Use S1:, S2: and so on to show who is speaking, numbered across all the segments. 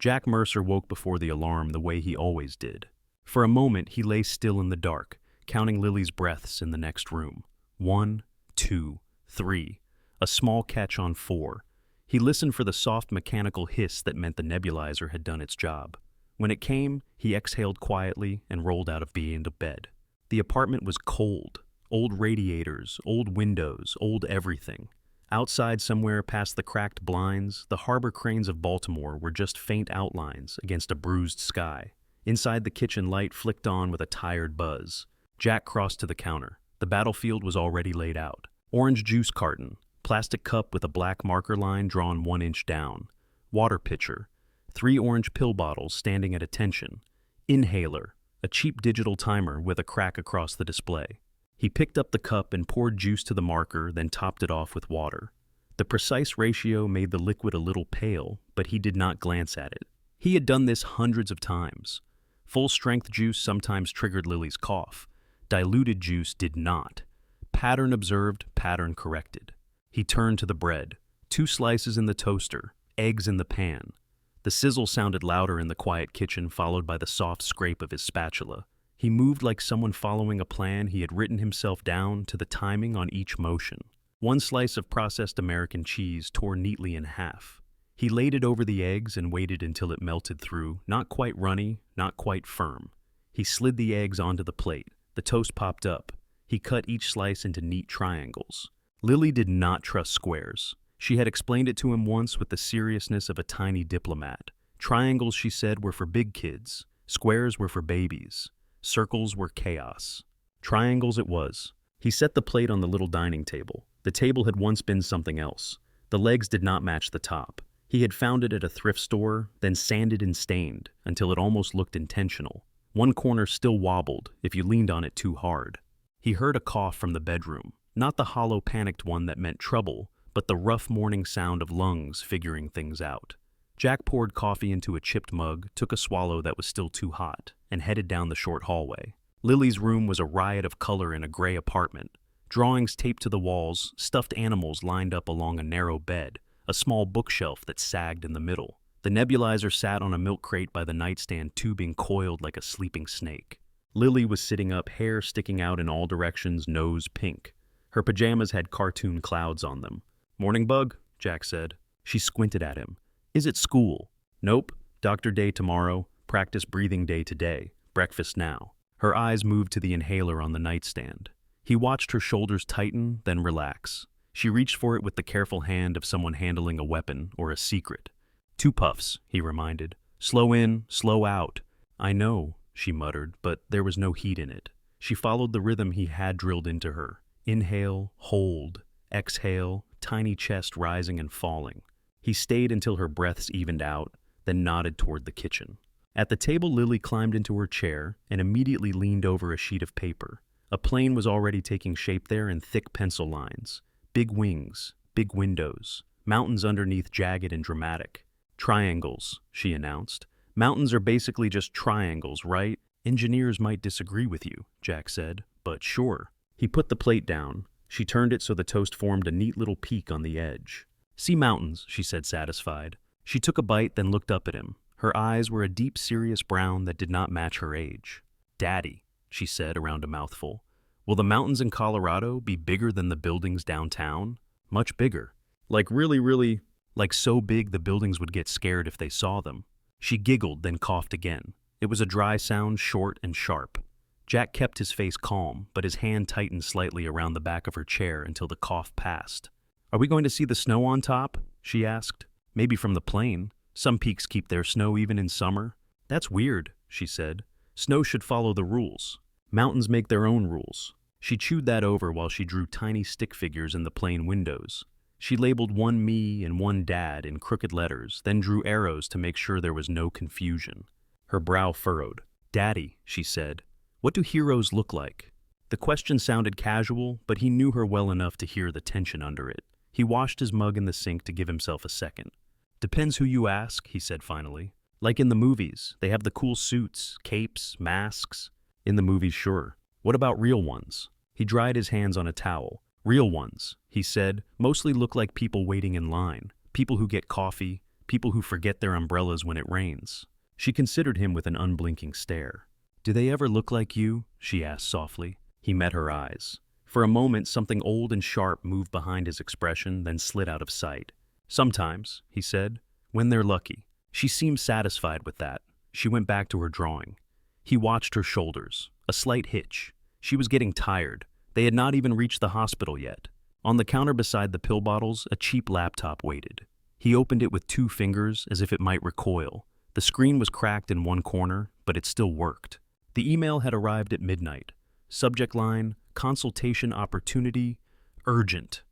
S1: Jack Mercer woke before the alarm the way he always did. For a moment, he lay still in the dark, counting Lily's breaths in the next room. 1, 2, 3. A small catch on 4. He listened for the soft mechanical hiss that meant the nebulizer had done its job. When it came, he exhaled quietly and rolled out of being to bed. The apartment was cold. Old radiators, old windows, old everything. Outside somewhere past the cracked blinds, the harbor cranes of Baltimore were just faint outlines against a bruised sky. Inside, the kitchen light flicked on with a tired buzz. Jack crossed to the counter. The battlefield was already laid out. Orange juice carton, plastic cup with a black marker line drawn 1 inch down, water pitcher, 3 orange pill bottles standing at attention, inhaler, a cheap digital timer with a crack across the display. He picked up the cup and poured juice to the marker, then topped it off with water. The precise ratio made the liquid a little pale, but he did not glance at it. He had done this hundreds of times. Full-strength juice sometimes triggered Lily's cough. Diluted juice did not. Pattern observed, pattern corrected. He turned to the bread. 2 slices in the toaster, eggs in the pan. The sizzle sounded louder in the quiet kitchen, followed by the soft scrape of his spatula. He moved like someone following a plan he had written himself down to the timing on each motion. 1 slice of processed American cheese tore neatly in half. He laid it over the eggs and waited until it melted through, not quite runny, not quite firm. He slid the eggs onto the plate. The toast popped up. He cut each slice into neat triangles. Lily did not trust squares. She had explained it to him once with the seriousness of a tiny diplomat. Triangles, she said, were for big kids. Squares were for babies. Circles were chaos. Triangles it was. He set the plate on the little dining table. The table had once been something else. The legs did not match the top. He had found it at a thrift store, then sanded and stained, until it almost looked intentional. 1 corner still wobbled if you leaned on it too hard. He heard a cough from the bedroom. Not the hollow, panicked one that meant trouble, but the rough morning sound of lungs figuring things out. Jack poured coffee into a chipped mug, took a swallow that was still too hot, and headed down the short hallway. Lily's room was a riot of color in a gray apartment. Drawings taped to the walls, stuffed animals lined up along a narrow bed, a small bookshelf that sagged in the middle. The nebulizer sat on a milk crate by the nightstand, tubing coiled like a sleeping snake. Lily was sitting up, hair sticking out in all directions, nose pink. Her pajamas had cartoon clouds on them. "Morning bug," Jack said. She squinted at him. "Is it school?" "Nope. Doctor day tomorrow. Practice breathing day today. Breakfast now." Her eyes moved to the inhaler on the nightstand. He watched her shoulders tighten, then relax. She reached for it with the careful hand of someone handling a weapon or a secret. 2 puffs, he reminded. "Slow in, slow out." "I know," she muttered, but there was no heat in it. She followed the rhythm he had drilled into her. Inhale, hold, exhale, tiny chest rising and falling. He stayed until her breaths evened out, then nodded toward the kitchen. At the table, Lily climbed into her chair and immediately leaned over a sheet of paper. A plane was already taking shape there in thick pencil lines. Big wings, big windows, mountains underneath jagged and dramatic. "Triangles," she announced. "Mountains are basically just triangles, right?" "Engineers might disagree with you," Jack said, "but sure." He put the plate down. She turned it so the toast formed a neat little peak on the edge. "See mountains," she said, satisfied. She took a bite, then looked up at him. Her eyes were a deep, serious brown that did not match her age. "Daddy," she said around a mouthful, "will the mountains in Colorado be bigger than the buildings downtown?" "Much bigger. Like really, like so big the buildings would get scared if they saw them." She giggled, then coughed again. It was a dry sound, short and sharp. Jack kept his face calm, but his hand tightened slightly around the back of her chair until the cough passed. "Are we going to see the snow on top?" she asked. "Maybe from the plane. Some peaks keep their snow even in summer." "That's weird," she said. "Snow should follow the rules. Mountains make their own rules." She chewed that over while she drew tiny stick figures in the plane windows. She labeled 1 me and 1 dad in crooked letters, then drew arrows to make sure there was no confusion. Her brow furrowed. "Daddy," she said, "what do heroes look like?" The question sounded casual, but he knew her well enough to hear the tension under it. He washed his mug in the sink to give himself a second. "Depends who you ask," he said finally. "Like in the movies, they have the cool suits, capes, masks." "In the movies, sure. What about real ones?" He dried his hands on a towel. "Real ones," he said, "mostly look like people waiting in line, people who get coffee, people who forget their umbrellas when it rains. She considered him with an unblinking stare. "Do they ever look like you?" she asked softly. He met her eyes. For a moment, something old and sharp moved behind his expression, then slid out of sight. "Sometimes," he said, "when they're lucky." She seemed satisfied with that. She went back to her drawing. He watched her shoulders, a slight hitch. She was getting tired. They had not even reached the hospital yet. On the counter beside the pill bottles, a cheap laptop waited. He opened it with 2 fingers as if it might recoil. The screen was cracked in one corner, but it still worked. The email had arrived at midnight. Subject line, "Consultation opportunity, urgent."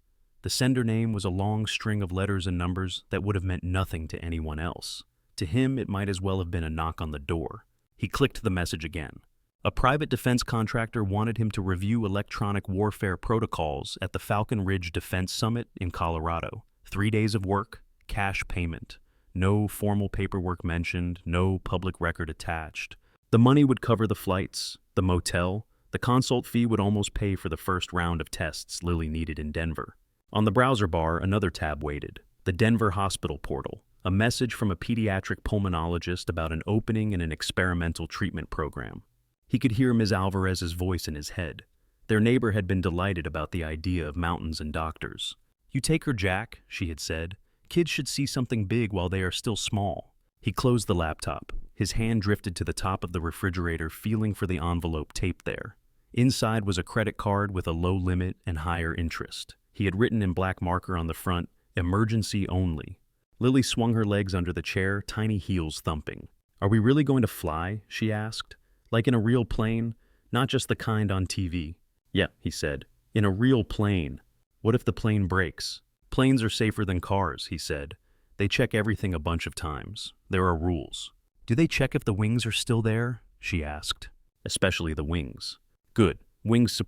S1: The sender name was a long string of letters and numbers that would have meant nothing to anyone else. To him, it might as well have been a knock on the door. He clicked the message again. A private defense contractor wanted him to review electronic warfare protocols at the Falcon Ridge Defense Summit in Colorado. 3 days of work, cash payment. No formal paperwork mentioned, no public record attached. The money would cover the flights, the motel. The consult fee would almost pay for the first round of tests Lily needed in Denver. On the browser bar, another tab waited. The Denver Hospital portal. A message from a pediatric pulmonologist about an opening in an experimental treatment program. He could hear Ms. Alvarez's voice in his head. Their neighbor had been delighted about the idea of mountains and doctors. "You take her, Jack," she had said. "Kids should see something big while they are still small." He closed the laptop. His hand drifted to the top of the refrigerator, feeling for the envelope taped there. Inside was a credit card with a low limit and higher interest. He had written in black marker on the front, "Emergency only." Lily swung her legs under the chair, tiny heels thumping. "Are we really going to fly?" she asked. "Like in a real plane? Not just the kind on TV." "Yeah," he said. "In a real plane. What if the plane breaks?" "Planes are safer than cars," he said. "They check everything a bunch of times. There are rules." "Do they check if the wings are still there?" she asked. "Especially the wings." "Good. Wings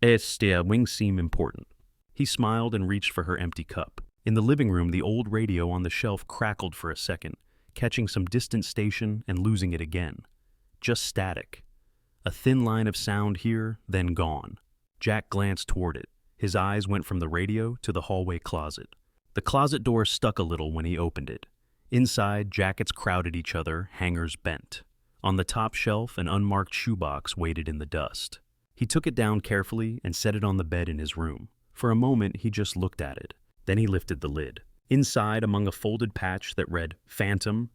S1: wings seem important." He smiled and reached for her empty cup. In the living room, the old radio on the shelf crackled for a second, catching some distant station and losing it again. Just static. A thin line of sound here, then gone. Jack glanced toward it. His eyes went from the radio to the hallway closet. The closet door stuck a little when he opened it. Inside, jackets crowded each other, hangers bent. On the top shelf, an unmarked shoebox waited in the dust. He took it down carefully and set it on the bed in his room. For a moment, he just looked at it. Then he lifted the lid. Inside, among a folded patch that read "Phantom"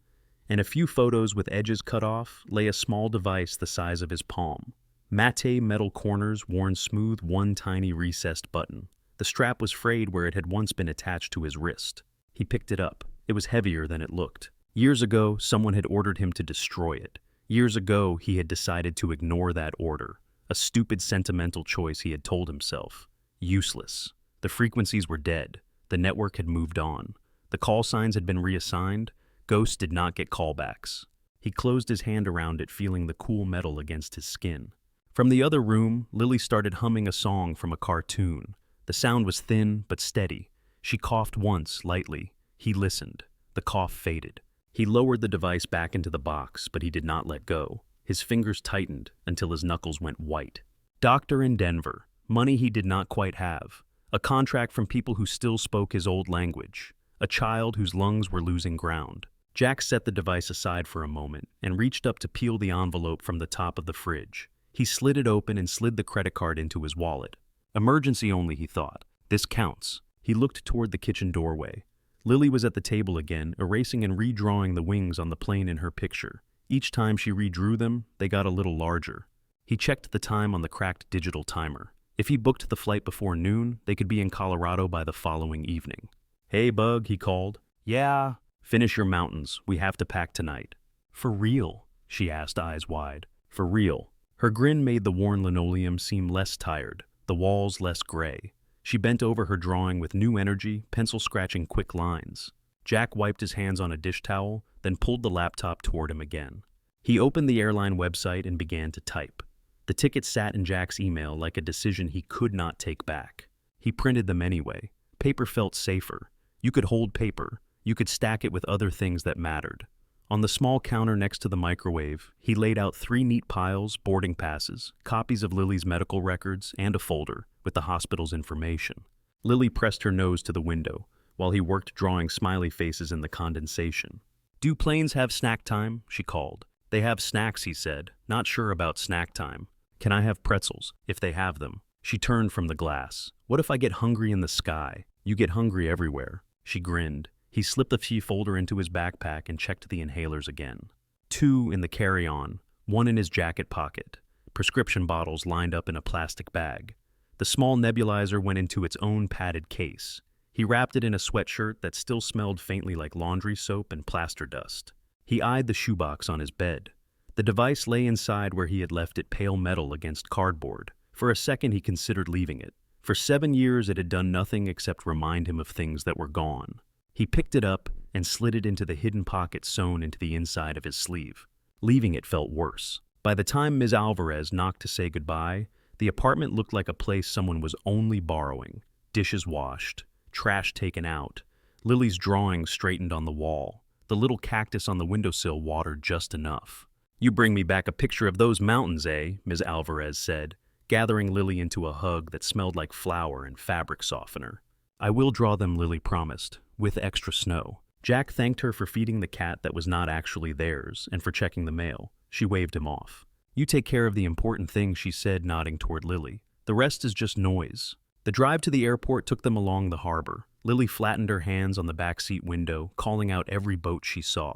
S1: and a few photos with edges cut off, lay a small device the size of his palm. Matte metal corners worn smooth, one tiny recessed button. The strap was frayed where it had once been attached to his wrist. He picked it up. It was heavier than it looked. Years ago, someone had ordered him to destroy it. Years ago, he had decided to ignore that order. A stupid, sentimental choice, he had told himself. Useless. The frequencies were dead. The network had moved on. The call signs had been reassigned. Ghosts did not get callbacks. He closed his hand around it, feeling the cool metal against his skin. From the other room, Lily started humming a song from a cartoon. The sound was thin but steady. She coughed once, lightly. He listened. The cough faded. He lowered the device back into the box, but he did not let go. His fingers tightened until his knuckles went white. Doctor in Denver. Money he did not quite have. A contract from people who still spoke his old language. A child whose lungs were losing ground. Jack set the device aside for a moment and reached up to peel the envelope from the top of the fridge. He slid it open and slid the credit card into his wallet. Emergency only, he thought. This counts. He looked toward the kitchen doorway. Lily was at the table again, erasing and redrawing the wings on the plane in her picture. Each time she redrew them, they got a little larger. He checked the time on the cracked digital timer. If he booked the flight before noon, they could be in Colorado by the following evening. "Hey, Bug," he called. "Yeah." "Finish your mountains. We have to pack tonight." "For real?" she asked, eyes wide. "For real." Her grin made the worn linoleum seem less tired, the walls less gray. She bent over her drawing with new energy, pencil scratching quick lines. Jack wiped his hands on a dish towel, then pulled the laptop toward him again. He opened the airline website and began to type. The ticket sat in Jack's email like a decision he could not take back. He printed them anyway. Paper felt safer. You could hold paper. You could stack it with other things that mattered. On the small counter next to the microwave, he laid out 3 neat piles, boarding passes, copies of Lily's medical records, and a folder with the hospital's information. Lily pressed her nose to the window. while he worked drawing smiley faces in the condensation. "Do planes have snack time?" she called. "They have snacks," he said, not sure about snack time. "Can I have pretzels, if they have them?" She turned from the glass. "What if I get hungry in the sky? You get hungry everywhere." She grinned. He slipped the fee folder into his backpack and checked the inhalers again. 2 in the carry-on, 1 in his jacket pocket. Prescription bottles lined up in a plastic bag. The small nebulizer went into its own padded case. He wrapped it in a sweatshirt that still smelled faintly like laundry soap and plaster dust. He eyed the shoebox on his bed. The device lay inside where he had left it, pale metal against cardboard. For a second he considered leaving it. For 7 years it had done nothing except remind him of things that were gone. He picked it up and slid it into the hidden pocket sewn into the inside of his sleeve. Leaving it felt worse. By the time Ms. Alvarez knocked to say goodbye, the apartment looked like a place someone was only borrowing. Dishes washed, trash taken out, Lily's drawings straightened on the wall, the little cactus on the windowsill watered just enough. "You bring me back a picture of those mountains, eh?" Ms. Alvarez said, gathering Lily into a hug that smelled like flour and fabric softener. "I will draw them," Lily promised, "with extra snow." Jack thanked her for feeding the cat that was not actually theirs and for checking the mail. She waved him off. "You take care of the important things," she said, nodding toward Lily. "The rest is just noise." The drive to the airport took them along the harbor. Lily flattened her hands on the backseat window, calling out every boat she saw.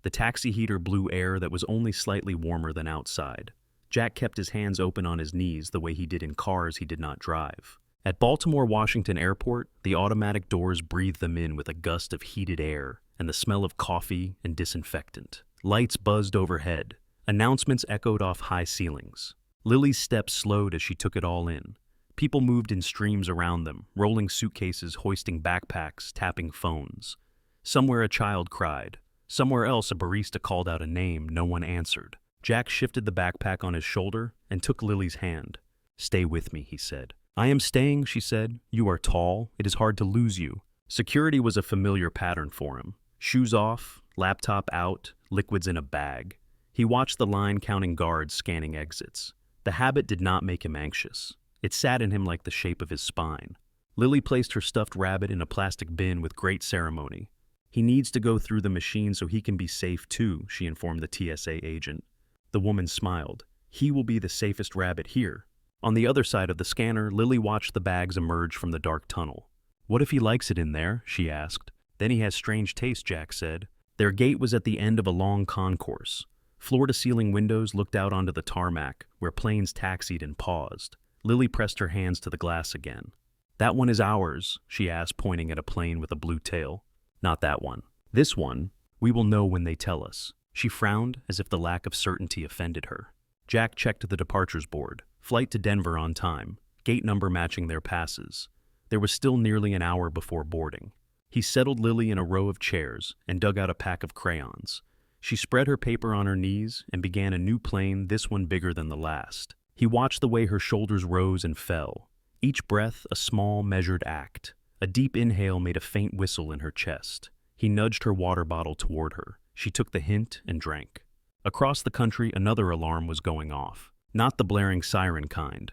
S1: The taxi heater blew air that was only slightly warmer than outside. Jack kept his hands open on his knees the way he did in cars he did not drive. At Baltimore-Washington Airport, the automatic doors breathed them in with a gust of heated air and the smell of coffee and disinfectant. Lights buzzed overhead. Announcements echoed off high ceilings. Lily's steps slowed as she took it all in. People moved in streams around them, rolling suitcases, hoisting backpacks, tapping phones. Somewhere a child cried. Somewhere else a barista called out a name no one answered. Jack shifted the backpack on his shoulder and took Lily's hand. "Stay with me," he said. "I am staying," she said. "You are tall. It is hard to lose you." Security was a familiar pattern for him. Shoes off, laptop out, liquids in a bag. He watched the line counting guards scanning exits. The habit did not make him anxious. It sat in him like the shape of his spine. Lily placed her stuffed rabbit in a plastic bin with great ceremony. "He needs to go through the machine so he can be safe too," she informed the TSA agent. The woman smiled. "He will be the safest rabbit here." On the other side of the scanner, Lily watched the bags emerge from the dark tunnel. "What if he likes it in there?" she asked. "Then he has strange taste," Jack said. Their gate was at the end of a long concourse. Floor-to-ceiling windows looked out onto the tarmac, where planes taxied and paused. Lily pressed her hands to the glass again. "That one is ours," she asked, pointing at a plane with a blue tail. "Not that one. This one, we will know when they tell us." She frowned as if the lack of certainty offended her. Jack checked the departures board. Flight to Denver on time, gate number matching their passes. There was still nearly an hour before boarding. He settled Lily in a row of chairs and dug out a pack of crayons. She spread her paper on her knees and began a new plane, this one bigger than the last. He watched the way her shoulders rose and fell. Each breath a small, measured act. A deep inhale made a faint whistle in her chest. He nudged her water bottle toward her. She took the hint and drank. Across the country, another alarm was going off. Not the blaring siren kind.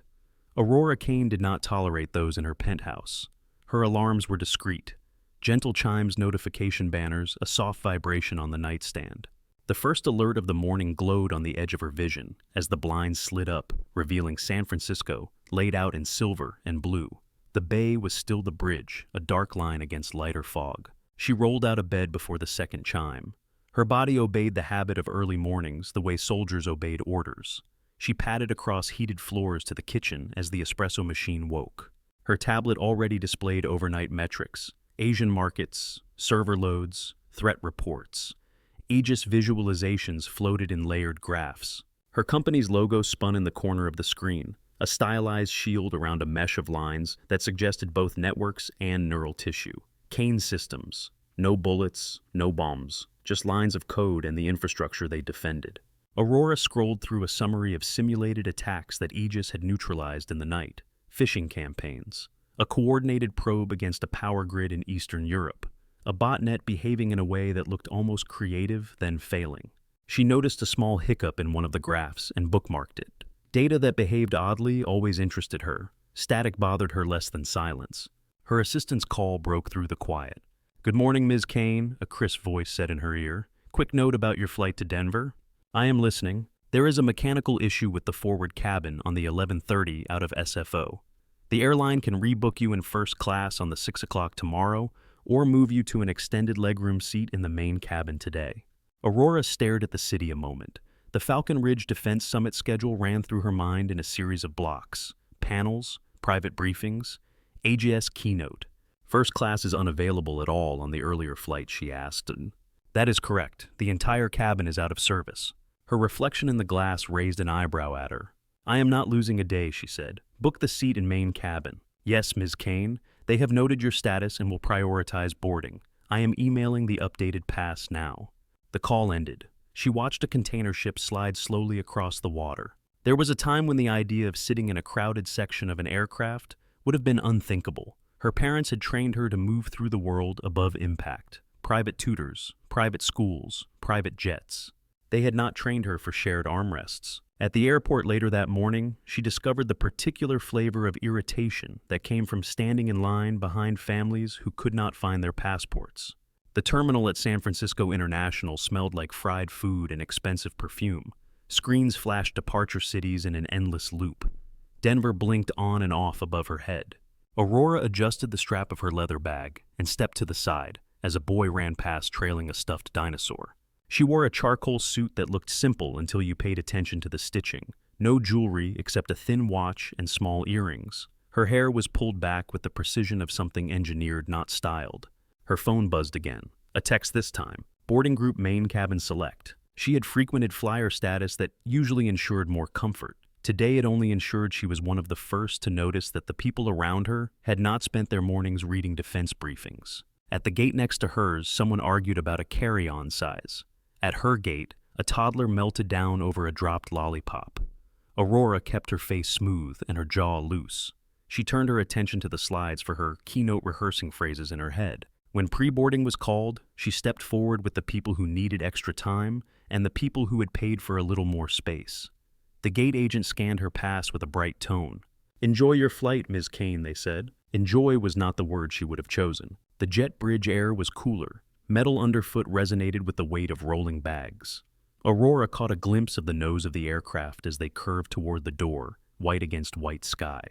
S1: Aurora Kane did not tolerate those in her penthouse. Her alarms were discreet. Gentle chimes, notification banners, a soft vibration on the nightstand. The first alert of the morning glowed on the edge of her vision as the blinds slid up, revealing San Francisco, laid out in silver and blue. The bay was still the bridge, a dark line against lighter fog. She rolled out of bed before the second chime. Her body obeyed the habit of early mornings the way soldiers obeyed orders. She padded across heated floors to the kitchen as the espresso machine woke. Her tablet already displayed overnight metrics, Asian markets, server loads, threat reports. Aegis visualizations floated in layered graphs. Her company's logo spun in the corner of the screen, a stylized shield around a mesh of lines that suggested both networks and neural tissue. Kane Systems. No bullets, no bombs, just lines of code and the infrastructure they defended. Aurora scrolled through a summary of simulated attacks that Aegis had neutralized in the night. Phishing campaigns. A coordinated probe against a power grid in Eastern Europe. A botnet behaving in a way that looked almost creative, then failing. She noticed a small hiccup in one of the graphs and bookmarked it. Data that behaved oddly always interested her. Static bothered her less than silence. Her assistant's call broke through the quiet. "Good morning, Ms. Kane," a crisp voice said in her ear. "Quick note about your flight to Denver." "I am listening." "There is a mechanical issue with the forward cabin on the 11:30 out of SFO. The airline can rebook you in first class on the 6 o'clock tomorrow or move you to an extended legroom seat in the main cabin today." Aurora stared at the city a moment. The Falcon Ridge Defense Summit schedule ran through her mind in a series of blocks: panels, private briefings, AGS keynote. "First class is unavailable at all on the earlier flight," she asked. "That is correct. The entire cabin is out of service." Her reflection in the glass raised an eyebrow at her. "I am not losing a day," she said. "Book the seat in main cabin." "Yes, Ms. Kane. They have noted your status and will prioritize boarding. I am emailing the updated pass now." The call ended. She watched a container ship slide slowly across the water. There was a time when the idea of sitting in a crowded section of an aircraft would have been unthinkable. Her parents had trained her to move through the world above impact. Private tutors, private schools, private jets. They had not trained her for shared armrests. At the airport later that morning, she discovered the particular flavor of irritation that came from standing in line behind families who could not find their passports. The terminal at San Francisco International smelled like fried food and expensive perfume. Screens flashed departure cities in an endless loop. Denver blinked on and off above her head. Aurora adjusted the strap of her leather bag and stepped to the side as a boy ran past trailing a stuffed dinosaur. She wore a charcoal suit that looked simple until you paid attention to the stitching. No jewelry except a thin watch and small earrings. Her hair was pulled back with the precision of something engineered, not styled. Her phone buzzed again. A text this time. Boarding group main cabin select. She had frequented flyer status that usually ensured more comfort. Today it only ensured she was one of the first to notice that the people around her had not spent their mornings reading defense briefings. At the gate next to hers, someone argued about a carry-on size. At her gate, a toddler melted down over a dropped lollipop. Aurora kept her face smooth and her jaw loose. She turned her attention to the slides for her keynote rehearsing phrases in her head. When pre-boarding was called, she stepped forward with the people who needed extra time and the people who had paid for a little more space. The gate agent scanned her pass with a bright tone. "Enjoy your flight, Ms. Kane," they said. Enjoy was not the word she would have chosen. The jet bridge air was cooler. Metal underfoot resonated with the weight of rolling bags. Aurora caught a glimpse of the nose of the aircraft as they curved toward the door, white against white sky.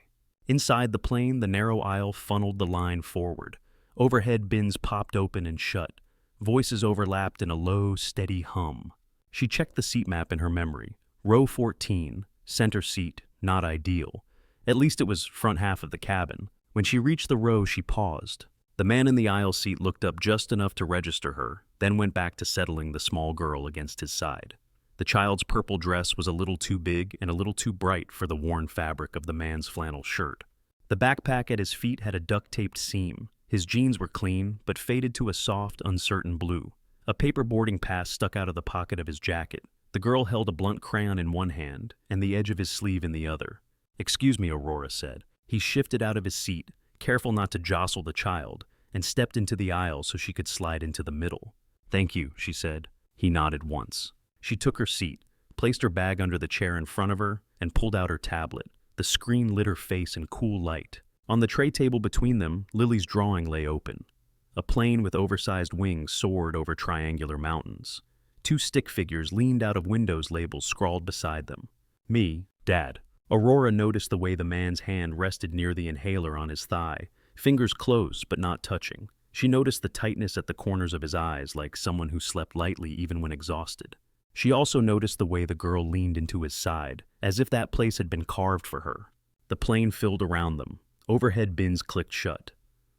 S1: Inside the plane, the narrow aisle funneled the line forward. Overhead bins popped open and shut. Voices overlapped in a low, steady hum. She checked the seat map in her memory. Row 14, center seat, not ideal. At least it was front half of the cabin. When she reached the row, she paused. The man in the aisle seat looked up just enough to register her, then went back to settling the small girl against his side. The child's purple dress was a little too big and a little too bright for the worn fabric of the man's flannel shirt. The backpack at his feet had a duct-taped seam. His jeans were clean, but faded to a soft, uncertain blue. A paper boarding pass stuck out of the pocket of his jacket. The girl held a blunt crayon in one hand and the edge of his sleeve in the other. "Excuse me," Aurora said. He shifted out of his seat, careful not to jostle the child, and stepped into the aisle so she could slide into the middle. "Thank you," she said. He nodded once. She took her seat, placed her bag under the chair in front of her, and pulled out her tablet. The screen lit her face in cool light. On the tray table between them, Lily's drawing lay open. A plane with oversized wings soared over triangular mountains. Two stick figures leaned out of windows labels scrawled beside them. "Me, Dad." Aurora noticed the way the man's hand rested near the inhaler on his thigh, fingers closed but not touching. She noticed the tightness at the corners of his eyes, like someone who slept lightly even when exhausted. She also noticed the way the girl leaned into his side, as if that place had been carved for her. The plane filled around them. Overhead bins clicked shut.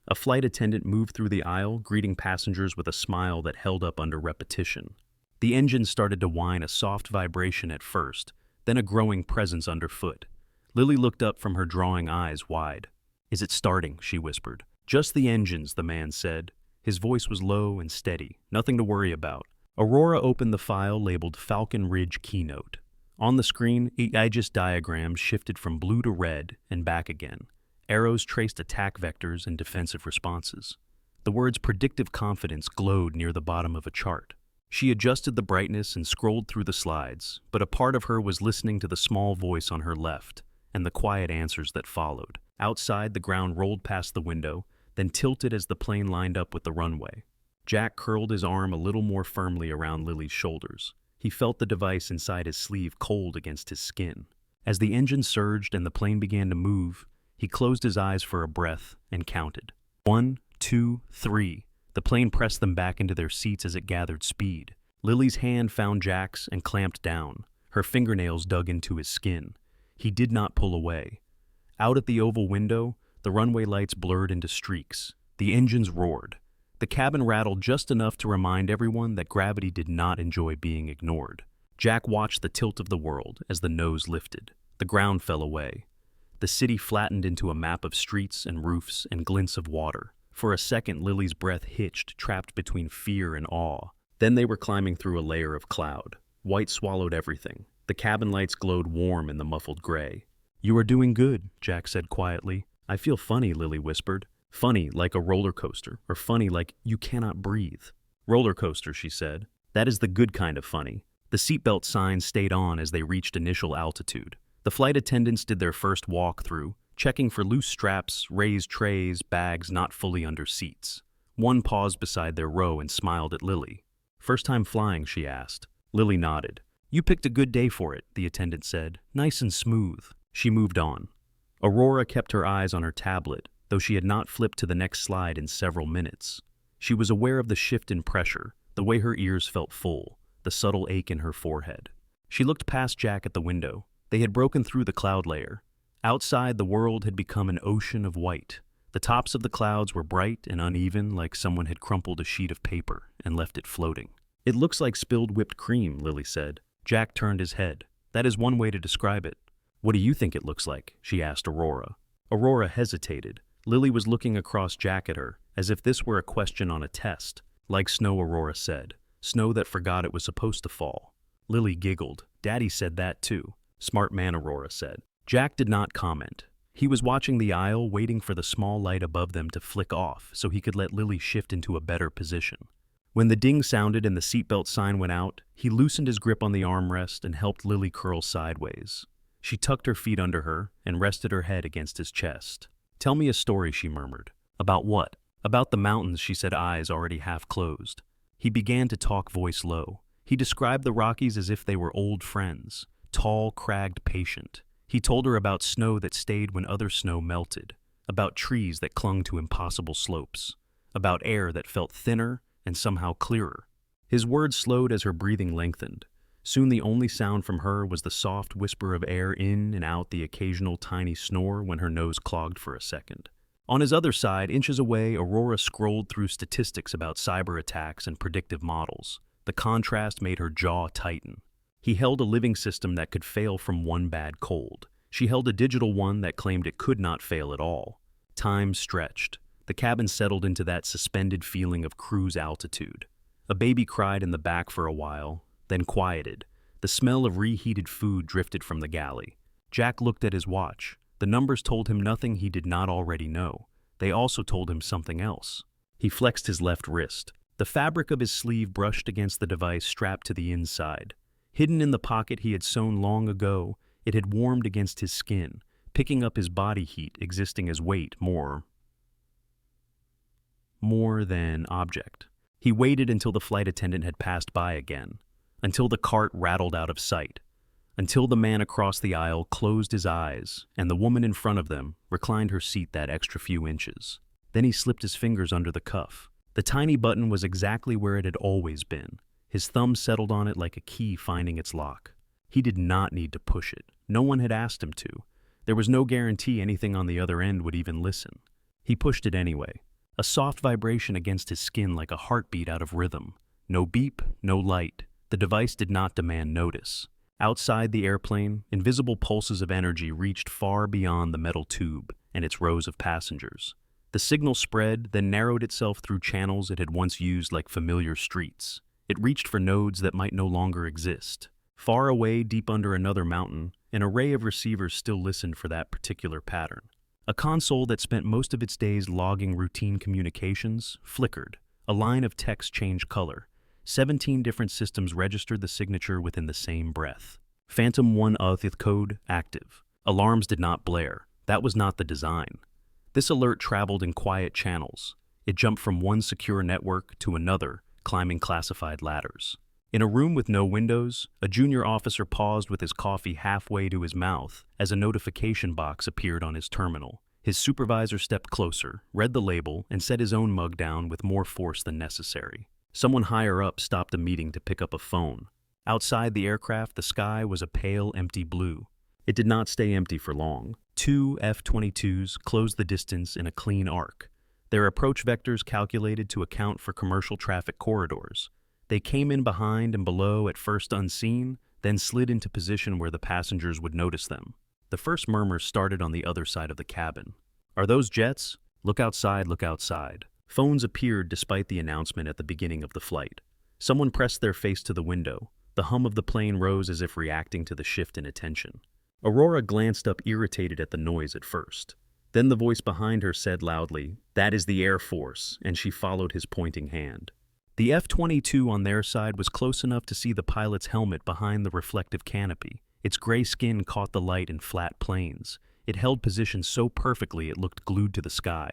S1: A flight attendant moved through the aisle, greeting passengers with a smile that held up under repetition. The engine started to whine, a soft vibration at first, then a growing presence underfoot. Lily looked up from her drawing, eyes wide. "Is it starting?" she whispered. "Just the engines," the man said. His voice was low and steady. "Nothing to worry about." Aurora opened the file labeled Falcon Ridge Keynote. On the screen, Aegis diagrams shifted from blue to red and back again. Arrows traced attack vectors and defensive responses. The words predictive confidence glowed near the bottom of a chart. She adjusted the brightness and scrolled through the slides, but a part of her was listening to the small voice on her left and the quiet answers that followed. Outside, the ground rolled past the window, then tilted as the plane lined up with the runway. Jack curled his arm a little more firmly around Lily's shoulders. He felt the device inside his sleeve cold against his skin. As the engine surged and the plane began to move, he closed his eyes for a breath and counted. 1, 2, 3. The plane pressed them back into their seats as it gathered speed. Lily's hand found Jack's and clamped down. Her fingernails dug into his skin. He did not pull away. Out at the oval window, the runway lights blurred into streaks. The engines roared. The cabin rattled just enough to remind everyone that gravity did not enjoy being ignored. Jack watched the tilt of the world as the nose lifted. The ground fell away. The city flattened into a map of streets and roofs and glints of water. For a second, Lily's breath hitched, trapped between fear and awe. Then they were climbing through a layer of cloud. White swallowed everything. The cabin lights glowed warm in the muffled gray. "You are doing good," Jack said quietly. "I feel funny," Lily whispered. "Funny, like a roller coaster, or funny like you cannot breathe." "Roller coaster," she said. "That is the good kind of funny." The seatbelt signs stayed on as they reached initial altitude. The flight attendants did their first walk-through, checking for loose straps, raised trays, bags not fully under seats. One paused beside their row and smiled at Lily. "First time flying?" she asked. Lily nodded. "You picked a good day for it," the attendant said. "Nice and smooth." She moved on. Aurora kept her eyes on her tablet, though she had not flipped to the next slide in several minutes. She was aware of the shift in pressure, the way her ears felt full, the subtle ache in her forehead. She looked past Jack at the window. They had broken through the cloud layer. Outside, the world had become an ocean of white. The tops of the clouds were bright and uneven, like someone had crumpled a sheet of paper and left it floating. "It looks like spilled whipped cream," Lily said. Jack turned his head. "That is one way to describe it." "What do you think it looks like?" she asked Aurora. Aurora hesitated. Lily was looking across Jack at her, as if this were a question on a test. "Like snow," Aurora said. "Snow that forgot it was supposed to fall." Lily giggled. "Daddy said that too." "Smart man," Aurora said. Jack did not comment. He was watching the aisle, waiting for the small light above them to flick off so he could let Lily shift into a better position. When the ding sounded and the seatbelt sign went out, he loosened his grip on the armrest and helped Lily curl sideways. She tucked her feet under her and rested her head against his chest. "Tell me a story," she murmured. "About what?" "About the mountains," she said, eyes already half closed. He began to talk, voice low. He described the Rockies as if they were old friends, tall, cragged, patient. He told her about snow that stayed when other snow melted, about trees that clung to impossible slopes, about air that felt thinner and somehow clearer. His words slowed as her breathing lengthened. Soon the only sound from her was the soft whisper of air in and out, the occasional tiny snore when her nose clogged for a second. On his other side, inches away, Aurora scrolled through statistics about cyber attacks and predictive models. The contrast made her jaw tighten. He held a living system that could fail from one bad cold. She held a digital one that claimed it could not fail at all. Time stretched. The cabin settled into that suspended feeling of cruise altitude. A baby cried in the back for a while, then quieted. The smell of reheated food drifted from the galley. Jack looked at his watch. The numbers told him nothing he did not already know. They also told him something else. He flexed his left wrist. The fabric of his sleeve brushed against the device strapped to the inside. Hidden in the pocket he had sewn long ago, it had warmed against his skin, picking up his body heat, existing as weight more than object. He waited until the flight attendant had passed by again, until the cart rattled out of sight, until the man across the aisle closed his eyes and the woman in front of them reclined her seat that extra few inches. Then he slipped his fingers under the cuff. The tiny button was exactly where it had always been. His thumb settled on it like a key finding its lock. He did not need to push it. No one had asked him to. There was no guarantee anything on the other end would even listen. He pushed it anyway. A soft vibration against his skin like a heartbeat out of rhythm. No beep, no light. The device did not demand notice. Outside the airplane, invisible pulses of energy reached far beyond the metal tube and its rows of passengers. The signal spread, then narrowed itself through channels it had once used like familiar streets. It reached for nodes that might no longer exist. Far away, deep under another mountain, an array of receivers still listened for that particular pattern. A console that spent most of its days logging routine communications flickered. A line of text changed color. 17 different systems registered the signature within the same breath. Phantom 1 auth code active. Alarms did not blare. That was not the design. This alert traveled in quiet channels. It jumped from one secure network to another, climbing classified ladders. In a room with no windows, a junior officer paused with his coffee halfway to his mouth as a notification box appeared on his terminal. His supervisor stepped closer, read the label, and set his own mug down with more force than necessary. Someone higher up stopped a meeting to pick up a phone. Outside the aircraft, the sky was a pale, empty blue. It did not stay empty for long. Two F-22s closed the distance in a clean arc, their approach vectors calculated to account for commercial traffic corridors. They came in behind and below, at first unseen, then slid into position where the passengers would notice them. The first murmurs started on the other side of the cabin. "Are those jets? Look outside, look outside." Phones appeared despite the announcement at the beginning of the flight. Someone pressed their face to the window. The hum of the plane rose as if reacting to the shift in attention. Aurora glanced up, irritated at the noise at first. Then the voice behind her said loudly, "That is the Air Force," and she followed his pointing hand. The F-22 on their side was close enough to see the pilot's helmet behind the reflective canopy. Its gray skin caught the light in flat planes. It held position so perfectly it looked glued to the sky.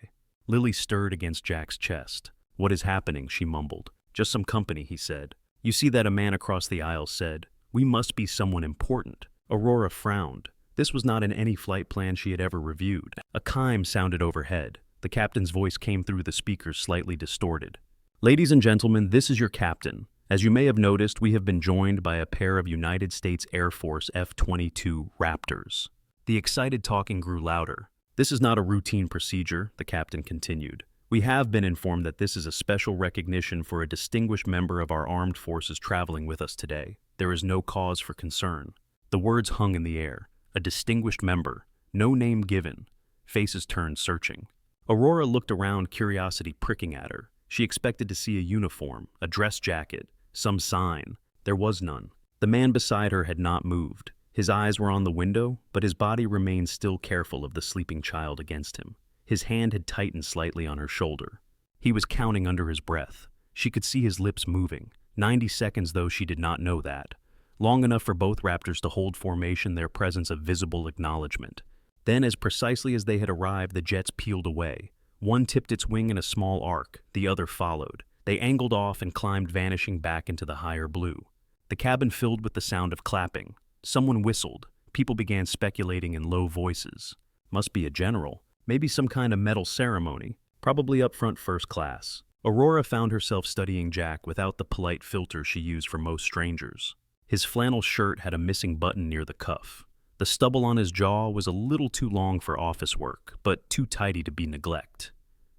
S1: Lily stirred against Jack's chest. "What is happening?" she mumbled. "Just some company," he said. "You see that?" a man across the aisle said. "We must be someone important." Aurora frowned. This was not in any flight plan she had ever reviewed. A chime sounded overhead. The captain's voice came through the speakers, slightly distorted. "Ladies and gentlemen, this is your captain. As you may have noticed, we have been joined by a pair of United States Air Force F-22 Raptors." The excited talking grew louder. "This is not a routine procedure," the captain continued. "We have been informed that this is a special recognition for a distinguished member of our armed forces traveling with us today. There is no cause for concern." The words hung in the air. A distinguished member. No name given. Faces turned, searching. Aurora looked around, curiosity pricking at her. She expected to see a uniform, a dress jacket, some sign. There was none. The man beside her had not moved. His eyes were on the window, but his body remained still, careful of the sleeping child against him. His hand had tightened slightly on her shoulder. He was counting under his breath. She could see his lips moving. 90 seconds, though she did not know that. Long enough for both Raptors to hold formation, their presence a visible acknowledgement. Then, as precisely as they had arrived, the jets peeled away. One tipped its wing in a small arc, the other followed. They angled off and climbed, vanishing back into the higher blue. The cabin filled with the sound of clapping. Someone whistled. People began speculating in low voices. Must be a general. Maybe some kind of medal ceremony. Probably up front, first class. Aurora found herself studying Jack without the polite filter she used for most strangers. His flannel shirt had a missing button near the cuff. The stubble on his jaw was a little too long for office work, but too tidy to be neglect.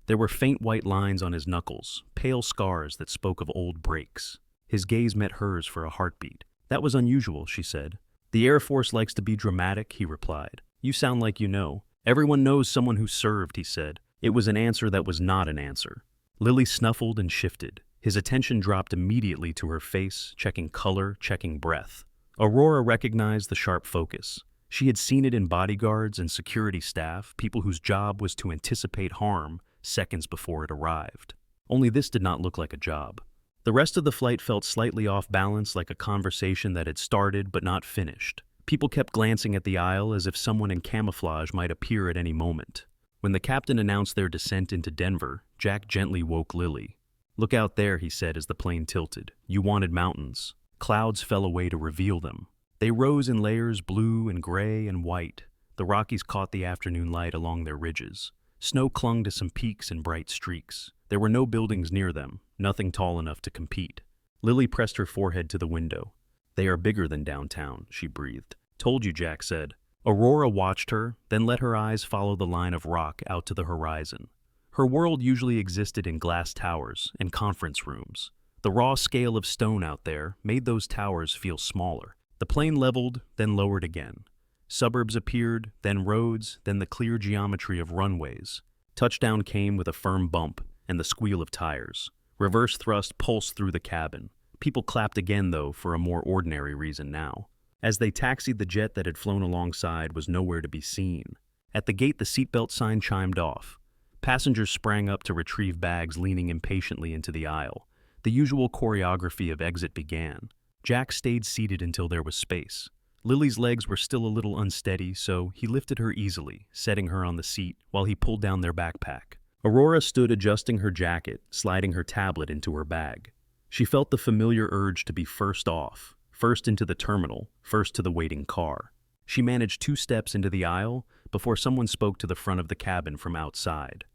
S1: There were faint white lines on his knuckles, pale scars that spoke of old breaks. His gaze met hers for a heartbeat. "That was unusual," she said. "The Air Force likes to be dramatic," he replied. "You sound like you know." "Everyone knows someone who served," he said. It was an answer that was not an answer. Lily snuffled and shifted. His attention dropped immediately to her face, checking color, checking breath. Aurora recognized the sharp focus. She had seen it in bodyguards and security staff, people whose job was to anticipate harm seconds before it arrived. Only this did not look like a job. The rest of the flight felt slightly off balance, like a conversation that had started but not finished. People kept glancing at the aisle as if someone in camouflage might appear at any moment. When the captain announced their descent into Denver, Jack gently woke Lily. "Look out there," he said as the plane tilted. "You wanted mountains." Clouds fell away to reveal them. They rose in layers, blue and gray and white. The Rockies caught the afternoon light along their ridges. Snow clung to some peaks in bright streaks. There were no buildings near them, nothing tall enough to compete. Lily pressed her forehead to the window. "They are bigger than downtown," she breathed. "Told you," Jack said. Aurora watched her, then let her eyes follow the line of rock out to the horizon. Her world usually existed in glass towers and conference rooms. The raw scale of stone out there made those towers feel smaller. The plane leveled, then lowered again. Suburbs appeared, then roads, then the clear geometry of runways. Touchdown came with a firm bump and the squeal of tires. Reverse thrust pulsed through the cabin. People clapped again, though, for a more ordinary reason now. As they taxied, the jet that had flown alongside was nowhere to be seen. At the gate, the seatbelt sign chimed off. Passengers sprang up to retrieve bags, leaning impatiently into the aisle. The usual choreography of exit began. Jack stayed seated until there was space. Lily's legs were still a little unsteady, so he lifted her easily, setting her on the seat while he pulled down their backpack. Aurora stood adjusting her jacket, sliding her tablet into her bag. She felt the familiar urge to be first off, first into the terminal, first to the waiting car. She managed 2 steps into the aisle before someone spoke to the front of the cabin from outside.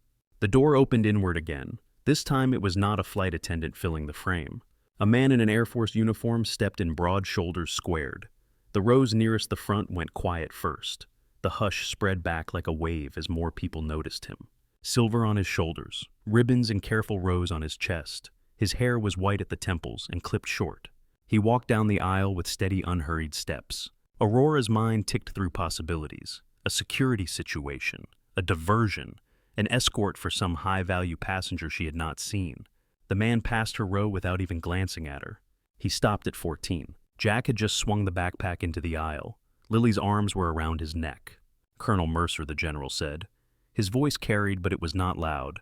S1: The door opened inward again. This time it was not a flight attendant filling the frame. A man in an Air Force uniform stepped in, broad shoulders squared. The rows nearest the front went quiet first. The hush spread back like a wave as more people noticed him. Silver on his shoulders, ribbons in careful rows on his chest. His hair was white at the temples and clipped short. He walked down the aisle with steady, unhurried steps. Aurora's mind ticked through possibilities. A security situation, a diversion, an escort for some high-value passenger she had not seen. The man passed her row without even glancing at her. He stopped at 14. Jack had just swung the backpack into the aisle. Lily's arms were around his neck. "Colonel Mercer," the general said. His voice carried, but it was not loud.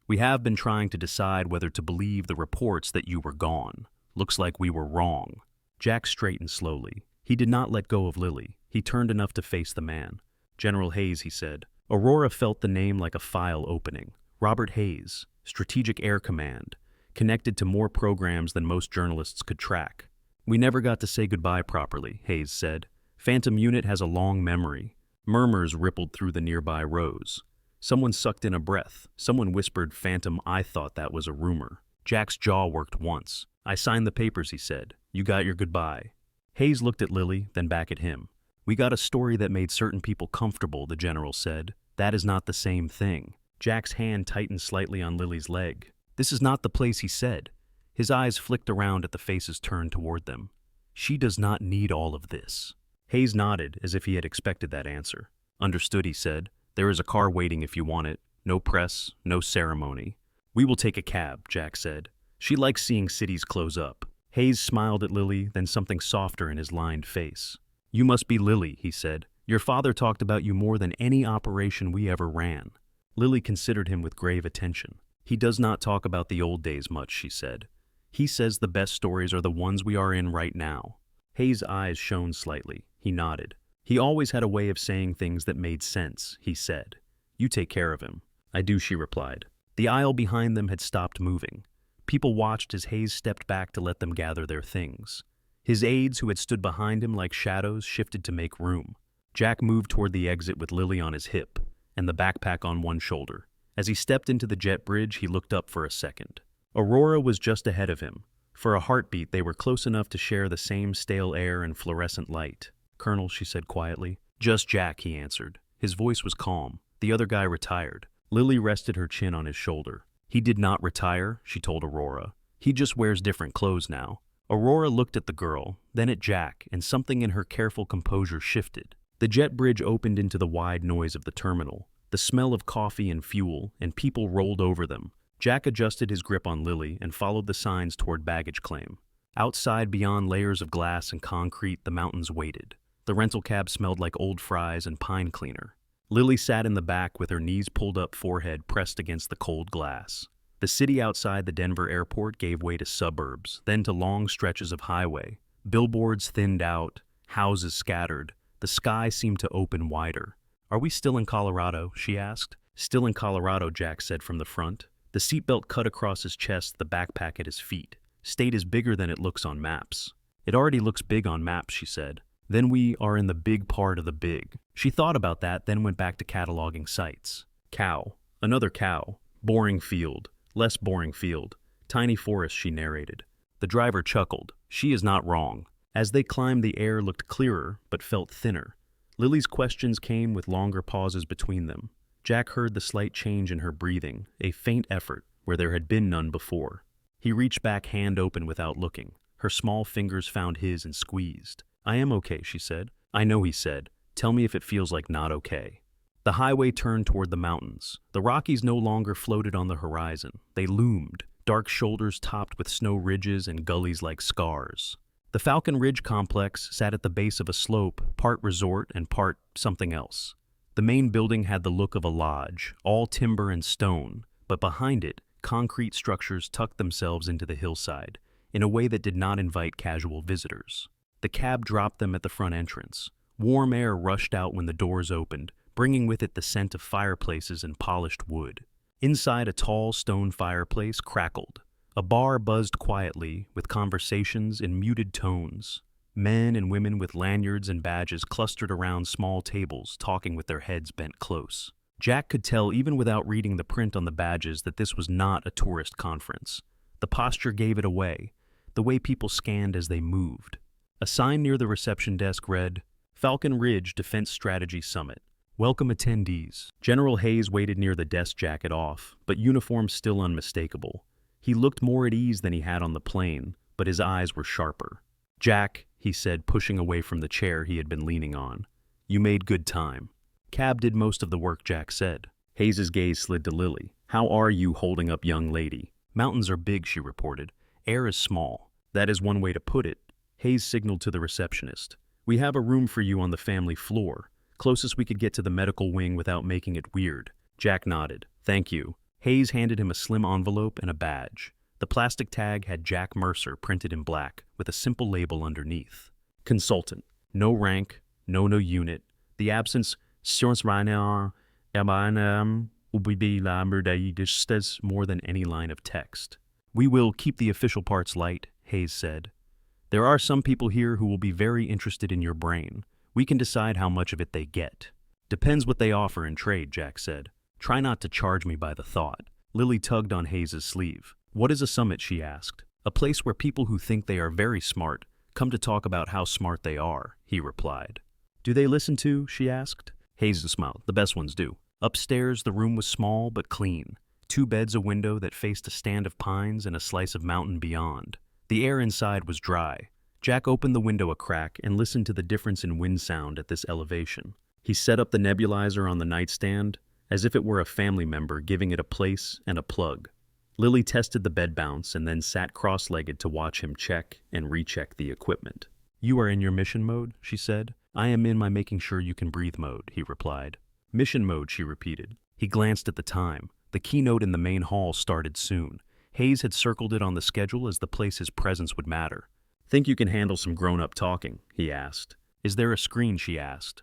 S1: "We have been trying to decide whether to believe the reports that you were gone. Looks like we were wrong." Jack straightened slowly. He did not let go of Lily. He turned enough to face the man. "General Hayes," he said. Aurora felt the name like a file opening. Robert Hayes, Strategic Air Command, connected to more programs than most journalists could track. "We never got to say goodbye properly," Hayes said. "Phantom Unit has a long memory." Murmurs rippled through the nearby rows. Someone sucked in a breath. Someone whispered, "Phantom, I thought that was a rumor." Jack's jaw worked once. "I signed the papers," he said. "You got your goodbye." Hayes looked at Lily, then back at him. "We got a story that made certain people comfortable," the general said. "That is not the same thing." Jack's hand tightened slightly on Lily's leg. "This is not the place," he said. His eyes flicked around at the faces turned toward them. "She does not need all of this." Hayes nodded as if he had expected that answer. "Understood," he said. "There is a car waiting if you want it. No press, no ceremony." "We will take a cab," Jack said. "She likes seeing cities close up." Hayes smiled at Lily, then something softer in his lined face. "You must be Lily," he said. "Your father talked about you more than any operation we ever ran." Lily considered him with grave attention. "He does not talk about the old days much," she said. "He says the best stories are the ones we are in right now." Hayes' eyes shone slightly. He nodded. "He always had a way of saying things that made sense," he said. "You take care of him." "I do," she replied. The aisle behind them had stopped moving. People watched as Hayes stepped back to let them gather their things. His aides, who had stood behind him like shadows, shifted to make room. Jack moved toward the exit with Lily on his hip and the backpack on one shoulder. As he stepped into the jet bridge, he looked up for a second. Aurora was just ahead of him. For a heartbeat, they were close enough to share the same stale air and fluorescent light. "Colonel," she said quietly. "Just Jack," he answered. His voice was calm. The other guy retired. Lily rested her chin on his shoulder. "He did not retire," she told Aurora. "He just wears different clothes now." Aurora looked at the girl, then at Jack, and something in her careful composure shifted. The jet bridge opened into the wide noise of the terminal. The smell of coffee and fuel, and people rolled over them. Jack adjusted his grip on Lily and followed the signs toward baggage claim. Outside, beyond layers of glass and concrete, the mountains waited. The rental cab smelled like old fries and pine cleaner. Lily sat in the back with her knees pulled up, forehead pressed against the cold glass. The city outside the Denver airport gave way to suburbs, then to long stretches of highway. Billboards thinned out, houses scattered. The sky seemed to open wider. "Are we still in Colorado?" she asked. "Still in Colorado," Jack said from the front. The seatbelt cut across his chest, the backpack at his feet. "State is bigger than it looks on maps." "It already looks big on maps," she said. "Then we are in the big part of the big." She thought about that, then went back to cataloging sights. Cow. Another cow. Boring field. Less boring field. Tiny forest, she narrated. The driver chuckled. "She is not wrong." As they climbed, the air looked clearer, but felt thinner. Lily's questions came with longer pauses between them. Jack heard the slight change in her breathing, a faint effort where there had been none before. He reached back, hand open without looking. Her small fingers found his and squeezed. "I am okay," she said. "I know," he said. "Tell me if it feels like not okay." The highway turned toward the mountains. The Rockies no longer floated on the horizon. They loomed, dark shoulders topped with snow ridges and gullies like scars. The Falcon Ridge complex sat at the base of a slope, part resort and part something else. The main building had the look of a lodge, all timber and stone, but behind it, concrete structures tucked themselves into the hillside in a way that did not invite casual visitors. The cab dropped them at the front entrance. Warm air rushed out when the doors opened, bringing with it the scent of fireplaces and polished wood. Inside, a tall stone fireplace crackled. A bar buzzed quietly, with conversations in muted tones. Men and women with lanyards and badges clustered around small tables, talking with their heads bent close. Jack could tell even without reading the print on the badges that this was not a tourist conference. The posture gave it away, the way people scanned as they moved. A sign near the reception desk read, "Falcon Ridge Defense Strategy Summit. Welcome attendees." General Hayes waited near the desk jacket off, but uniform still unmistakable. He looked more at ease than he had on the plane, but his eyes were sharper. "Jack," he said, pushing away from the chair he had been leaning on. "You made good time." "Cab did most of the work," Jack said. Hayes's gaze slid to Lily. "How are you holding up, young lady?" "Mountains are big," she reported. "Air is small." "That is one way to put it." Hayes signaled to the receptionist. "We have a room for you on the family floor, closest we could get to the medical wing without making it weird." Jack nodded. "Thank you." Hayes handed him a slim envelope and a badge. The plastic tag had Jack Mercer printed in black, with a simple label underneath. Consultant. No rank, no unit. The absence more than any line of text. "We will keep the official parts light," Hayes said. "There are some people here who will be very interested in your brain. We can decide how much of it they get." "Depends what they offer in trade," Jack said. "Try not to charge me by the thought." Lily tugged on Hayes's sleeve. "What is a summit?" she asked. "A place where people who think they are very smart come to talk about how smart they are," he replied. "Do they listen to?" she asked. Hayes smiled. "The best ones do." Upstairs, the room was small but clean. 2 beds, a window that faced a stand of pines, and a slice of mountain beyond. The air inside was dry. Jack opened the window a crack and listened to the difference in wind sound at this elevation. He set up the nebulizer on the nightstand, as if it were a family member giving it a place and a plug. Lily tested the bed bounce and then sat cross-legged to watch him check and recheck the equipment. "You are in your mission mode," she said. "I am in my making sure you can breathe mode," he replied. "Mission mode," she repeated. He glanced at the time. The keynote in the main hall started soon. Hayes had circled it on the schedule as the place his presence would matter. "Think you can handle some grown-up talking?" he asked. "Is there a screen?" she asked.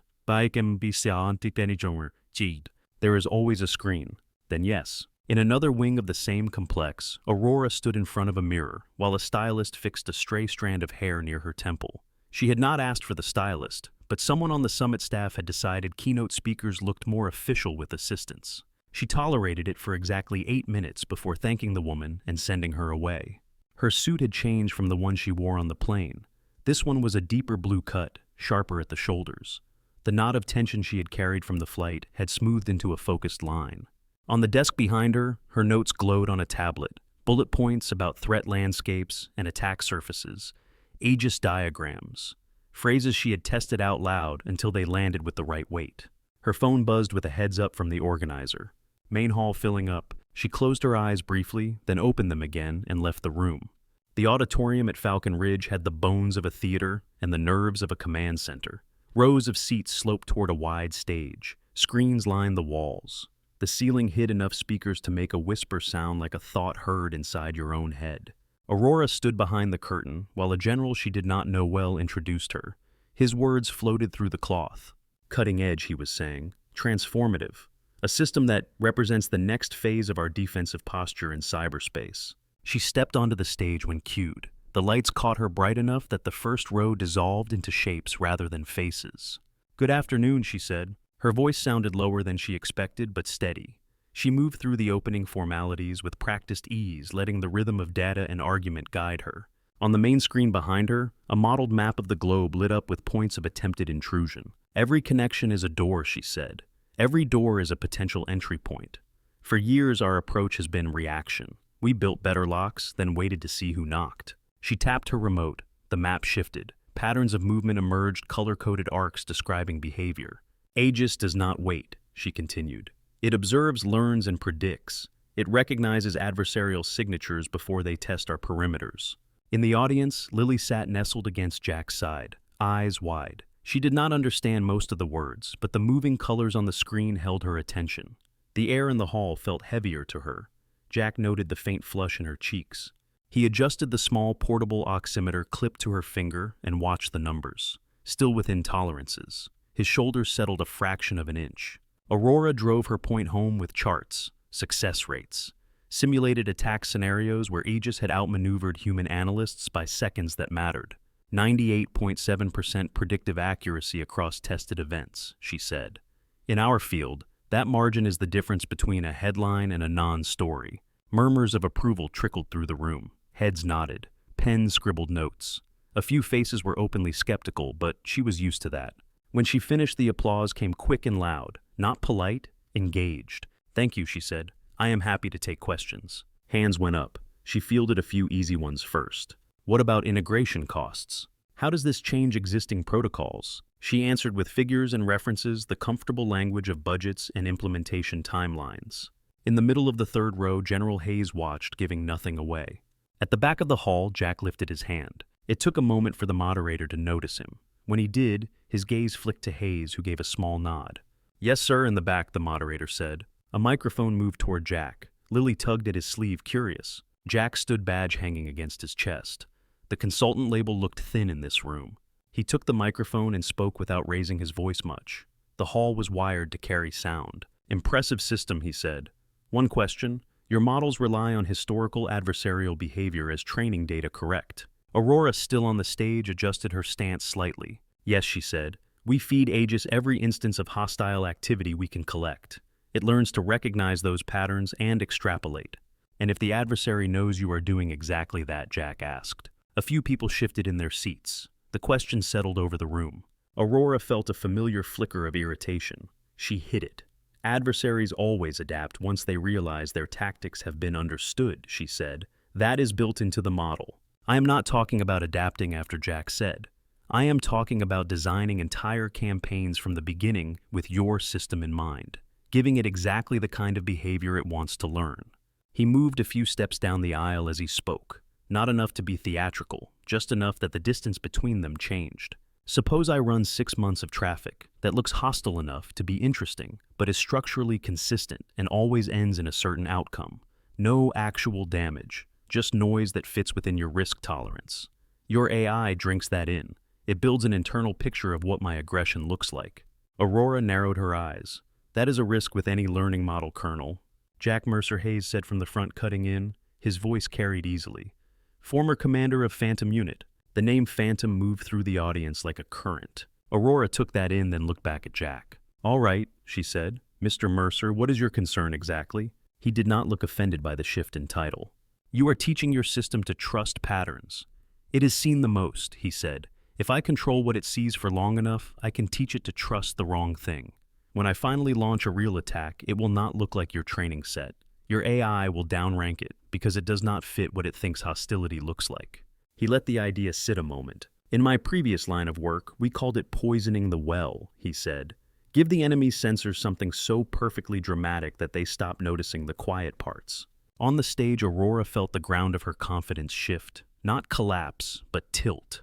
S1: There is always a screen. Then yes. In another wing of the same complex, Aurora stood in front of a mirror, while a stylist fixed a stray strand of hair near her temple. She had not asked for the stylist, but someone on the summit staff had decided keynote speakers looked more official with assistants. She tolerated it for exactly 8 minutes before thanking the woman and sending her away. Her suit had changed from the one she wore on the plane. This one was a deeper blue cut, sharper at the shoulders. The knot of tension she had carried from the flight had smoothed into a focused line. On the desk behind her, her notes glowed on a tablet, bullet points about threat landscapes and attack surfaces, aegis diagrams, phrases she had tested out loud until they landed with the right weight. Her phone buzzed with a heads-up from the organizer. Main hall filling up. She closed her eyes briefly, then opened them again and left the room. The auditorium at Falcon Ridge had the bones of a theater and the nerves of a command center. Rows of seats sloped toward a wide stage. Screens lined the walls. The ceiling hid enough speakers to make a whisper sound like a thought heard inside your own head. Aurora stood behind the curtain, while a general she did not know well introduced her. His words floated through the cloth. "Cutting edge," he was saying. "Transformative. A system that represents the next phase of our defensive posture in cyberspace." She stepped onto the stage when cued. The lights caught her bright enough that the first row dissolved into shapes rather than faces. "Good afternoon," she said. Her voice sounded lower than she expected, but steady. She moved through the opening formalities with practiced ease, letting the rhythm of data and argument guide her. On the main screen behind her, a modeled map of the globe lit up with points of attempted intrusion. "Every connection is a door," she said. "Every door is a potential entry point. For years, our approach has been reaction. We built better locks, then waited to see who knocked." She tapped her remote. The map shifted. Patterns of movement emerged, color-coded arcs describing behavior. "Aegis does not wait," she continued. "It observes, learns, and predicts. It recognizes adversarial signatures before they test our perimeters." In the audience, Lily sat nestled against Jack's side, eyes wide. She did not understand most of the words, but the moving colors on the screen held her attention. The air in the hall felt heavier to her. Jack noted the faint flush in her cheeks. He adjusted the small portable oximeter clipped to her finger and watched the numbers, still within tolerances. His shoulders settled a fraction of an inch. Aurora drove her point home with charts, success rates, simulated attack scenarios where Aegis had outmaneuvered human analysts by seconds that mattered. 98.7% predictive accuracy across tested events, she said. In our field, that margin is the difference between a headline and a non-story. Murmurs of approval trickled through the room. Heads nodded. Pens scribbled notes. A few faces were openly skeptical, but she was used to that. When she finished, the applause came quick and loud, not polite, engaged. "Thank you," she said. "I am happy to take questions." Hands went up. She fielded a few easy ones first. "What about integration costs? How does this change existing protocols?" She answered with figures and references, the comfortable language of budgets and implementation timelines. In the middle of the third row, General Hayes watched, giving nothing away. At the back of the hall, Jack lifted his hand. It took a moment for the moderator to notice him. When he did, his gaze flicked to Hayes, who gave a small nod. "Yes, sir," in the back, the moderator said. A microphone moved toward Jack. Lily tugged at his sleeve, curious. Jack stood, badge hanging against his chest. The consultant label looked thin in this room. He took the microphone and spoke without raising his voice much. The hall was wired to carry sound. "Impressive system," he said. "One question. Your models rely on historical adversarial behavior as training data, correct?" Aurora, still on the stage, adjusted her stance slightly. "Yes," she said. "We feed Aegis every instance of hostile activity we can collect. It learns to recognize those patterns and extrapolate." "And if the adversary knows you are doing exactly that?" Jack asked. A few people shifted in their seats. The question settled over the room. Aurora felt a familiar flicker of irritation. She hid it. "Adversaries always adapt once they realize their tactics have been understood," she said. "That is built into the model." "I am not talking about adapting after," Jack said. "I am talking about designing entire campaigns from the beginning with your system in mind, giving it exactly the kind of behavior it wants to learn." He moved a few steps down the aisle as he spoke, not enough to be theatrical, just enough that the distance between them changed. "Suppose I run 6 months of traffic that looks hostile enough to be interesting, but is structurally consistent and always ends in a certain outcome. No actual damage, just noise that fits within your risk tolerance. Your AI drinks that in. It builds an internal picture of what my aggression looks like." Aurora narrowed her eyes. "That is a risk with any learning model, Colonel," Jack Mercer Hayes said from the front, cutting in. His voice carried easily. "Former commander of Phantom Unit." The name Phantom moved through the audience like a current. Aurora took that in, then looked back at Jack. "All right," she said. "Mr. Mercer, what is your concern exactly?" He did not look offended by the shift in title. "You are teaching your system to trust patterns. It has seen the most," he said. "If I control what it sees for long enough, I can teach it to trust the wrong thing. When I finally launch a real attack, it will not look like your training set. Your AI will downrank it because it does not fit what it thinks hostility looks like." He let the idea sit a moment. "In my previous line of work, we called it poisoning the well," he said. "Give the enemy's sensors something so perfectly dramatic that they stop noticing the quiet parts." On the stage, Aurora felt the ground of her confidence shift. Not collapse, but tilt.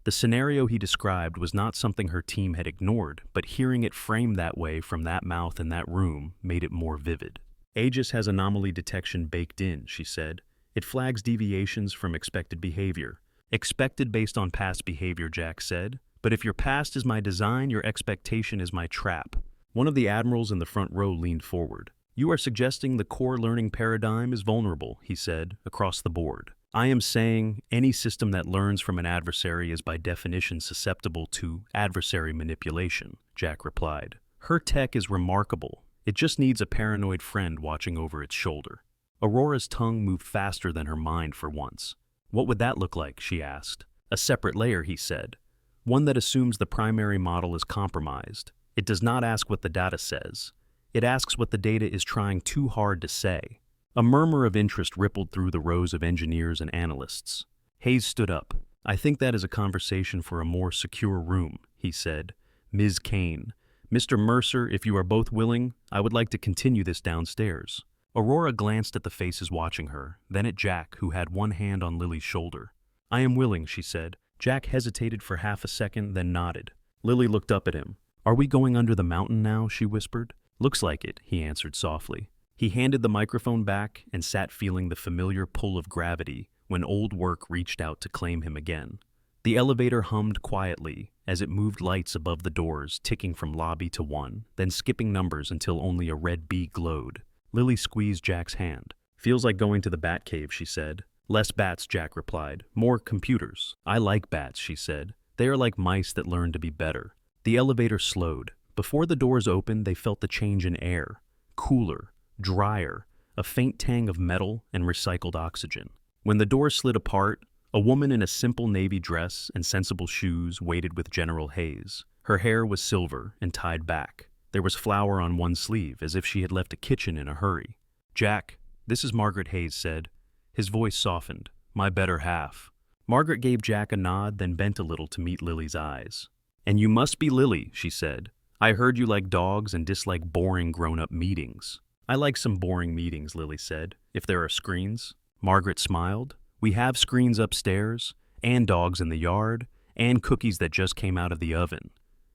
S1: The scenario he described was not something her team had ignored, but hearing it framed that way from that mouth in that room made it more vivid. "Aegis has anomaly detection baked in," she said. "It flags deviations from expected behavior." "Expected based on past behavior," Jack said. "But if your past is my design, your expectation is my trap." One of the admirals in the front row leaned forward. "You are suggesting the core learning paradigm is vulnerable," he said, across the board. "I am saying any system that learns from an adversary is by definition susceptible to adversary manipulation," Jack replied. "Her tech is remarkable. It just needs a paranoid friend watching over its shoulder." Aurora's tongue moved faster than her mind for once. "What would that look like?" she asked. "A separate layer," he said. "One that assumes the primary model is compromised. It does not ask what the data says. It asks what the data is trying too hard to say." A murmur of interest rippled through the rows of engineers and analysts. Hayes stood up. "I think that is a conversation for a more secure room," he said. "Ms. Kane, Mr. Mercer, if you are both willing, I would like to continue this downstairs." Aurora glanced at the faces watching her, then at Jack, who had one hand on Lily's shoulder. "I am willing," she said. Jack hesitated for half a second, then nodded. Lily looked up at him. "Are we going under the mountain now?" she whispered. "Looks like it," he answered softly. He handed the microphone back and sat feeling the familiar pull of gravity when old work reached out to claim him again. The elevator hummed quietly as it moved lights above the doors, ticking from lobby to one, then skipping numbers until only a red B glowed. Lily squeezed Jack's hand. "Feels like going to the Batcave," she said. "Less bats," Jack replied. "More computers." "I like bats," she said. "They are like mice that learn to be better." The elevator slowed. Before the doors opened, they felt the change in air. Cooler, drier, a faint tang of metal and recycled oxygen. When the door slid apart, a woman in a simple navy dress and sensible shoes waited with General Hayes. Her hair was silver and tied back. There was flour on one sleeve, as if she had left a kitchen in a hurry. "Jack, this is Margaret," Hayes said. His voice softened. "My better half." Margaret gave Jack a nod, then bent a little to meet Lily's eyes. "And you must be Lily," she said. "I heard you like dogs and dislike boring grown-up meetings." "I like some boring meetings," Lily said, "if there are screens." Margaret smiled. "We have screens upstairs, and dogs in the yard, and cookies that just came out of the oven.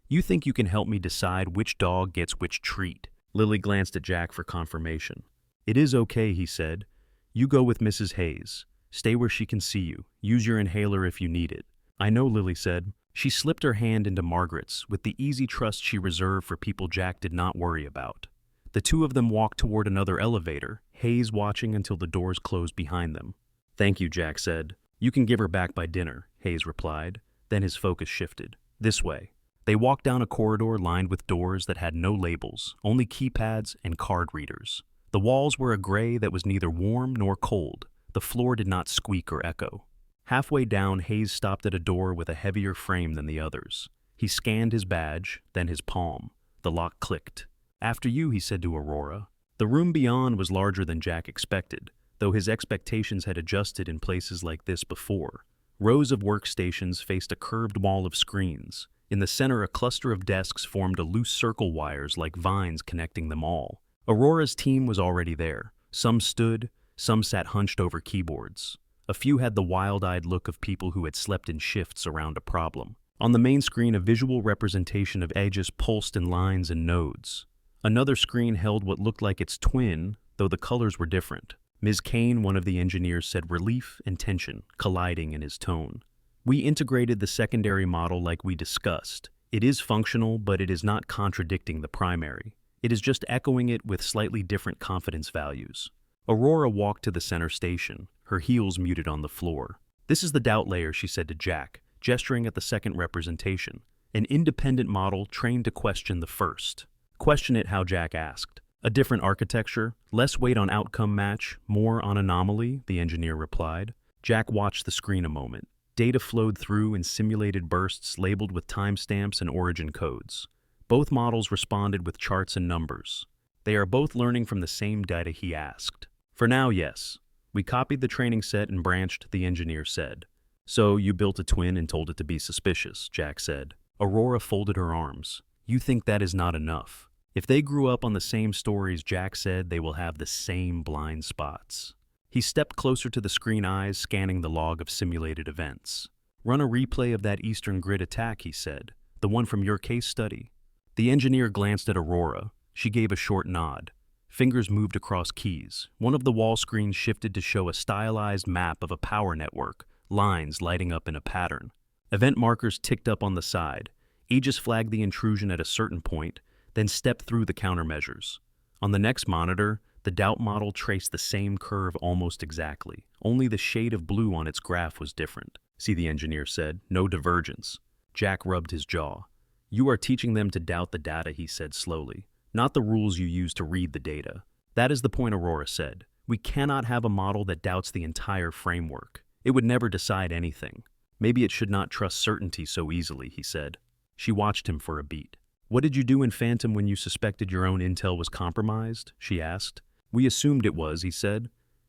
S1: You think you can help me decide which dog gets which treat?" Lily glanced at Jack for confirmation. "It is okay," he said. "You go with Mrs. Hayes. Stay where she can see you. Use your inhaler if you need it." "I know," Lily said. She slipped her hand into Margaret's with the easy trust she reserved for people Jack did not worry about. The two of them walked toward another elevator, Hayes watching until the doors closed behind them. "Thank you," Jack said. "You can give her back by dinner," Hayes replied. Then his focus shifted. "This way." They walked down a corridor lined with doors that had no labels, only keypads and card readers. The walls were a gray that was neither warm nor cold. The floor did not squeak or echo. Halfway down, Hayes stopped at a door with a heavier frame than the others. He scanned his badge, then his palm. The lock clicked. "After you," he said to Aurora. The room beyond was larger than Jack expected, though his expectations had adjusted in places like this before. Rows of workstations faced a curved wall of screens. In the center, a cluster of desks formed a loose circle, wires like vines connecting them all. Aurora's team was already there. Some stood, some sat hunched over keyboards. A few had the wild-eyed look of people who had slept in shifts around a problem. On the main screen, a visual representation of edges pulsed in lines and nodes. Another screen held what looked like its twin, though the colors were different. Ms. Kane, one of the engineers, said relief and tension colliding in his tone. "We integrated the secondary model like we discussed. It is functional, but it is not contradicting the primary. It is just echoing it with slightly different confidence values." Aurora walked to the center station, her heels muted on the floor. "This is the doubt layer," she said to Jack, gesturing at the second representation. "An independent model trained to question the first." "Question it how?" Jack asked. "A different architecture, less weight on outcome match, more on anomaly," the engineer replied. Jack watched the screen a moment. Data flowed through in simulated bursts labeled with timestamps and origin codes. Both models responded with charts and numbers. "They are both learning from the same data," he asked. "For now, yes. We copied the training set and branched," the engineer said. "So you built a twin and told it to be suspicious," Jack said. Aurora folded her arms. "You think that is not enough? If they grew up on the same stories," Jack said, "they will have the same blind spots." He stepped closer to the screen, eyes scanning the log of simulated events. "Run a replay of that Eastern Grid attack," he said. "The one from your case study." The engineer glanced at Aurora. She gave a short nod. Fingers moved across keys. One of the wall screens shifted to show a stylized map of a power network, lines lighting up in a pattern. Event markers ticked up on the side. Aegis flagged the intrusion at a certain point, then stepped through the countermeasures. On the next monitor, the doubt model traced the same curve almost exactly. Only the shade of blue on its graph was different. "See," the engineer said, "no divergence." Jack rubbed his jaw. "You are teaching them to doubt the data," he said slowly, "not the rules you use to read the data." "That is the point," Aurora said. "We cannot have a model that doubts the entire framework. It would never decide anything. Maybe it should not trust certainty so easily," he said. She watched him for a beat. "What did you do in Phantom when you suspected your own intel was compromised?" she asked. "We assumed it was," he said,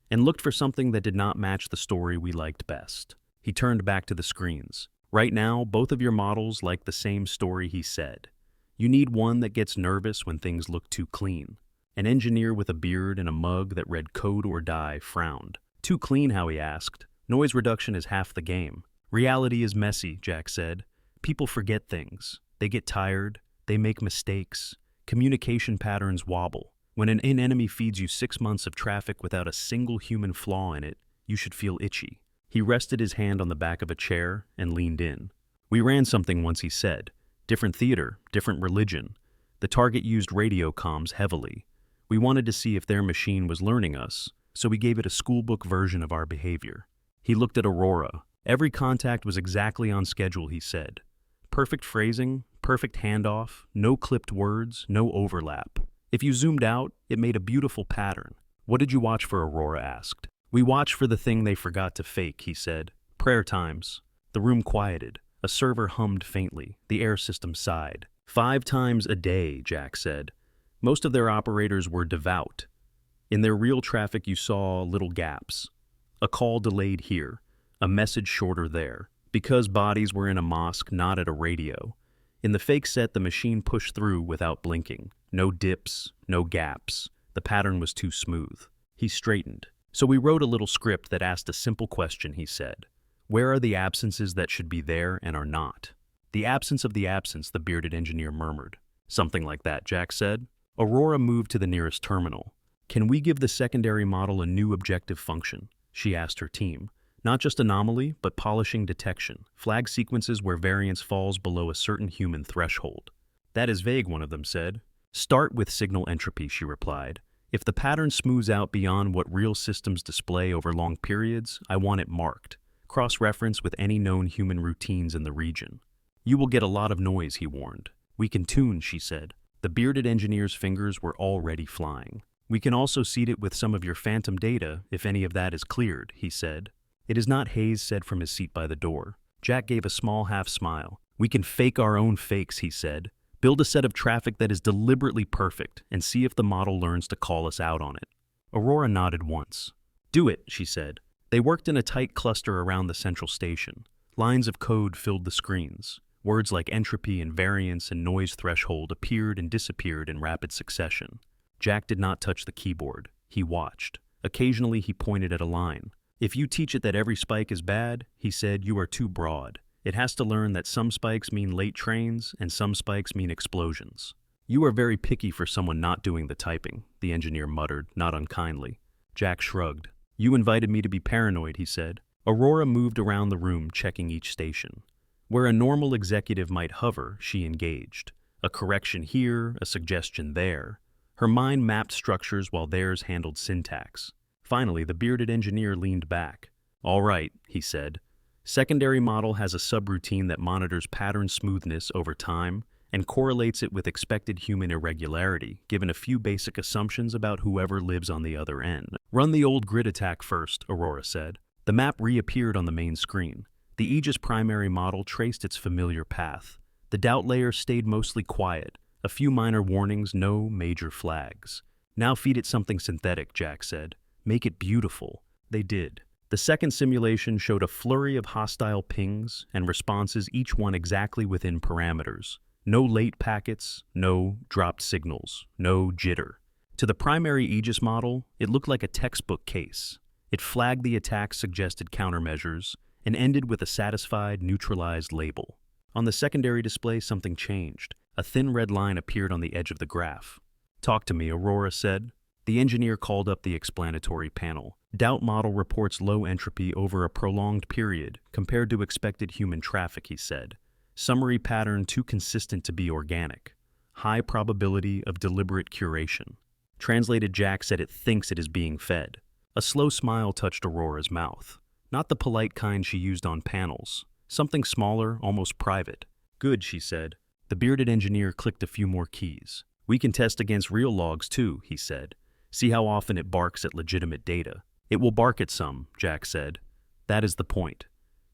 S1: "and looked for something that did not match the story we liked best." He turned back to the screens. "Right now, both of your models like the same story," he said. "You need one that gets nervous when things look too clean." An engineer with a beard and a mug that read "Code or Die" frowned. "Too clean, how?" he asked. "Noise reduction is half the game." "Reality is messy," Jack said. "People forget things. They get tired. They make mistakes. Communication patterns wobble. When an enemy feeds you 6 months of traffic without a single human flaw in it, you should feel itchy." He rested his hand on the back of a chair and leaned in. "We ran something once," he said. "Different theater, different religion. The target used radio comms heavily. We wanted to see if their machine was learning us, so we gave it a schoolbook version of our behavior." He looked at Aurora. Every contact was exactly on schedule, he said. Perfect phrasing, perfect handoff, no clipped words, no overlap. If you zoomed out, it made a beautiful pattern. "What did you watch for?" Aurora asked. "We watched for the thing they forgot to fake," he said. "Prayer times." The room quieted. A server hummed faintly. The air system sighed. 5 times a day, Jack said. Most of their operators were devout. In their real traffic, you saw little gaps. A call delayed here, a message shorter there, because bodies were in a mosque, not at a radio. In the fake set, the machine pushed through without blinking. No dips, no gaps. The pattern was too smooth. He straightened. "So we wrote a little script that asked a simple question," he said. "Where are the absences that should be there and are not?" "The absence of the absence," the bearded engineer murmured. "Something like that," Jack said. Aurora moved to the nearest terminal. "Can we give the secondary model a new objective function?" she asked her team. "Not just anomaly, but polishing detection. Flag sequences where variance falls below a certain human threshold." "That is vague," one of them said. "Start with signal entropy," she replied. "If the pattern smooths out beyond what real systems display over long periods, I want it marked. Cross-reference with any known human routines in the region." "You will get a lot of noise," he warned. "We can tune," she said. The bearded engineer's fingers were already flying. "We can also seed it with some of your phantom data, if any of that is cleared," he said. "It is not," Hayes said from his seat by the door. Jack gave a small half-smile. "We can fake our own fakes," he said. "Build a set of traffic that is deliberately perfect and see if the model learns to call us out on it." Aurora nodded once. "Do it," she said. They worked in a tight cluster around the central station. Lines of code filled the screens. Words like entropy and variance and noise threshold appeared and disappeared in rapid succession. Jack did not touch the keyboard. He watched. Occasionally he pointed at a line. "If you teach it that every spike is bad," he said, "you are too broad. It has to learn that some spikes mean late trains and some spikes mean explosions." "You are very picky for someone not doing the typing," the engineer muttered, not unkindly. Jack shrugged. "You invited me to be paranoid," he said. Aurora moved around the room, checking each station. Where a normal executive might hover, she engaged. A correction here, a suggestion there. Her mind mapped structures while theirs handled syntax. Finally, the bearded engineer leaned back. "All right," he said. "Secondary model has a subroutine that monitors pattern smoothness over time and correlates it with expected human irregularity, given a few basic assumptions about whoever lives on the other end." "Run the old grid attack first," Aurora said. The map reappeared on the main screen. The Aegis primary model traced its familiar path. The doubt layer stayed mostly quiet. A few minor warnings, no major flags. "Now feed it something synthetic," Jack said. "Make it beautiful." They did. The second simulation showed a flurry of hostile pings and responses, each one exactly within parameters. No late packets, no dropped signals, no jitter. To the primary Aegis model, it looked like a textbook case. It flagged the attack's suggested countermeasures and ended with a satisfied, neutralized label. On the secondary display, something changed. A thin red line appeared on the edge of the graph. "Talk to me," Aurora said. The engineer called up the explanatory panel. "Doubt model reports low entropy over a prolonged period compared to expected human traffic," he said. "Summary pattern too consistent to be organic. High probability of deliberate curation." Translated, Jack said it thinks it is being fed. A slow smile touched Aurora's mouth. Not the polite kind she used on panels. Something smaller, almost private. "Good," she said. The bearded engineer clicked a few more keys. "We can test against real logs too," he said. "See how often it barks at legitimate data." "It will bark at some," Jack said. "That is the point.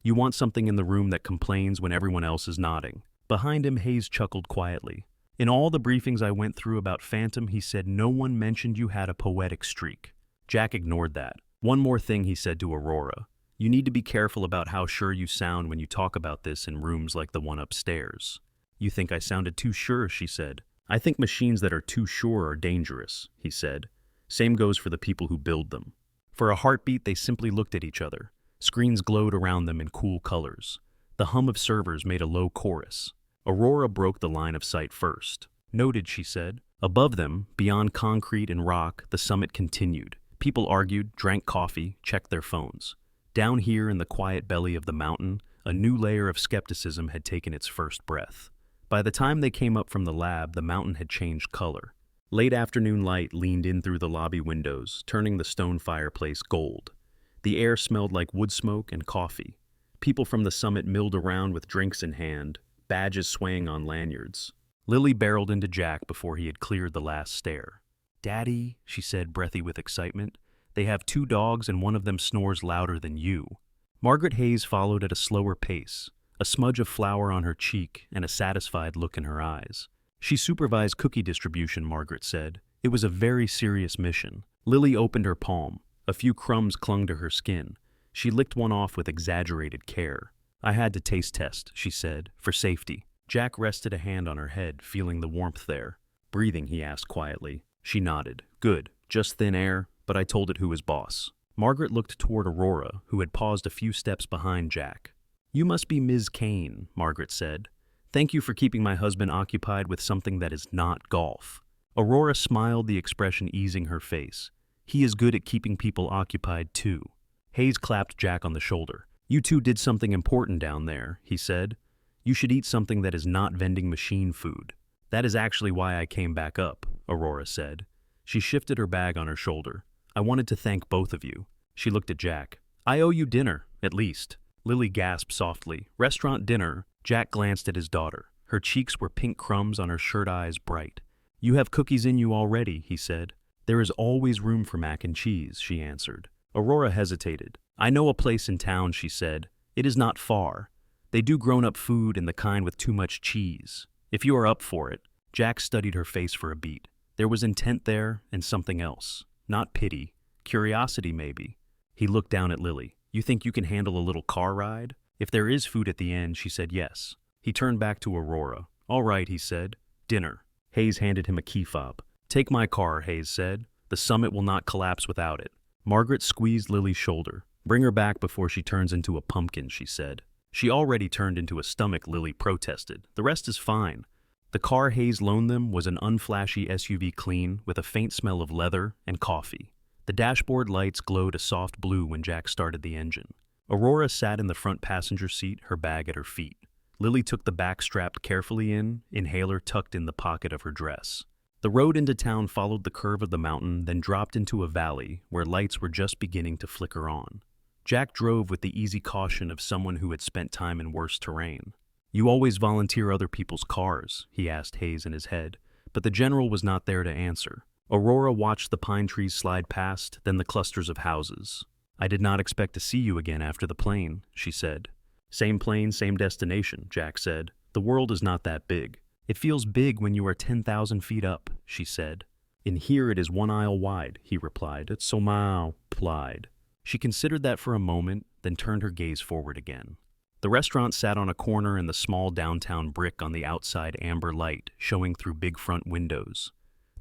S1: You want something in the room that complains when everyone else is nodding." Behind him, Hayes chuckled quietly. "In all the briefings I went through about Phantom," he said, "no one mentioned you had a poetic streak." Jack ignored that. "One more thing," he said to Aurora. "You need to be careful about how sure you sound when you talk about this in rooms like the one upstairs." "You think I sounded too sure," she said. "I think machines that are too sure are dangerous," he said. "Same goes for the people who build them." For a heartbeat, they simply looked at each other. Screens glowed around them in cool colors. The hum of servers made a low chorus. Aurora broke the line of sight first. "Noted," she said. Above them, beyond concrete and rock, the summit continued. People argued, drank coffee, checked their phones. Down here in the quiet belly of the mountain, a new layer of skepticism had taken its first breath. By the time they came up from the lab, the mountain had changed color. Late afternoon light leaned in through the lobby windows, turning the stone fireplace gold. The air smelled like wood smoke and coffee. People from the summit milled around with drinks in hand, badges swaying on lanyards. Lily barreled into Jack before he had cleared the last stair. "Daddy," she said, breathy with excitement, "they have 2 dogs and one of them snores louder than you." Margaret Hayes followed at a slower pace, a smudge of flour on her cheek and a satisfied look in her eyes. She supervised cookie distribution, Margaret said. It was a very serious mission. Lily opened her palm. A few crumbs clung to her skin. She licked one off with exaggerated care. "I had to taste test," she said, "for safety." Jack rested a hand on her head, feeling the warmth there. "Breathing?" he asked quietly. She nodded. "Good. Just thin air, but I told it who was boss." Margaret looked toward Aurora, who had paused a few steps behind Jack. "You must be Ms. Kane," Margaret said. "Thank you for keeping my husband occupied with something that is not golf." Aurora smiled, the expression easing her face. "He is good at keeping people occupied, too." Hayes clapped Jack on the shoulder. "You two did something important down there," he said. "You should eat something that is not vending machine food." "That is actually why I came back up," Aurora said. She shifted her bag on her shoulder. "I wanted to thank both of you." She looked at Jack. "I owe you dinner, at least." Lily gasped softly. "Restaurant dinner?" Jack glanced at his daughter. Her cheeks were pink crumbs on her shirt, eyes bright. "You have cookies in you already," he said. "There is always room for mac and cheese," she answered. Aurora hesitated. "I know a place in town," she said. "It is not far. They do grown-up food and the kind with too much cheese. If you are up for it." Jack studied her face for a beat. There was intent there and something else. Not pity. Curiosity, maybe. He looked down at Lily. "You think you can handle a little car ride?" "If there is food at the end," she said yes. He turned back to Aurora. "All right," he said. "Dinner." Hayes handed him a key fob. "Take my car," Hayes said. "The summit will not collapse without it." Margaret squeezed Lily's shoulder. "Bring her back before she turns into a pumpkin," she said. "She already turned into a stomach," Lily protested. "The rest is fine." The car Hayes loaned them was an unflashy SUV clean with a faint smell of leather and coffee. The dashboard lights glowed a soft blue when Jack started the engine. Aurora sat in the front passenger seat, her bag at her feet. Lily took the back strapped carefully in, inhaler tucked in the pocket of her dress. The road into town followed the curve of the mountain, then dropped into a valley where lights were just beginning to flicker on. Jack drove with the easy caution of someone who had spent time in worse terrain. "You always volunteer other people's cars?" he asked Hayes in his head, but the general was not there to answer. Aurora watched the pine trees slide past, then the clusters of houses. "I did not expect to see you again after the plane," she said. "Same plane, same destination," Jack said. "The world is not that big." "It feels big when you are 10,000 feet up," she said. "In here it is 1 aisle wide," he replied. "It's so multiplied." She considered that for a moment, then turned her gaze forward again. The restaurant sat on a corner in the small downtown brick on the outside amber light showing through big front windows.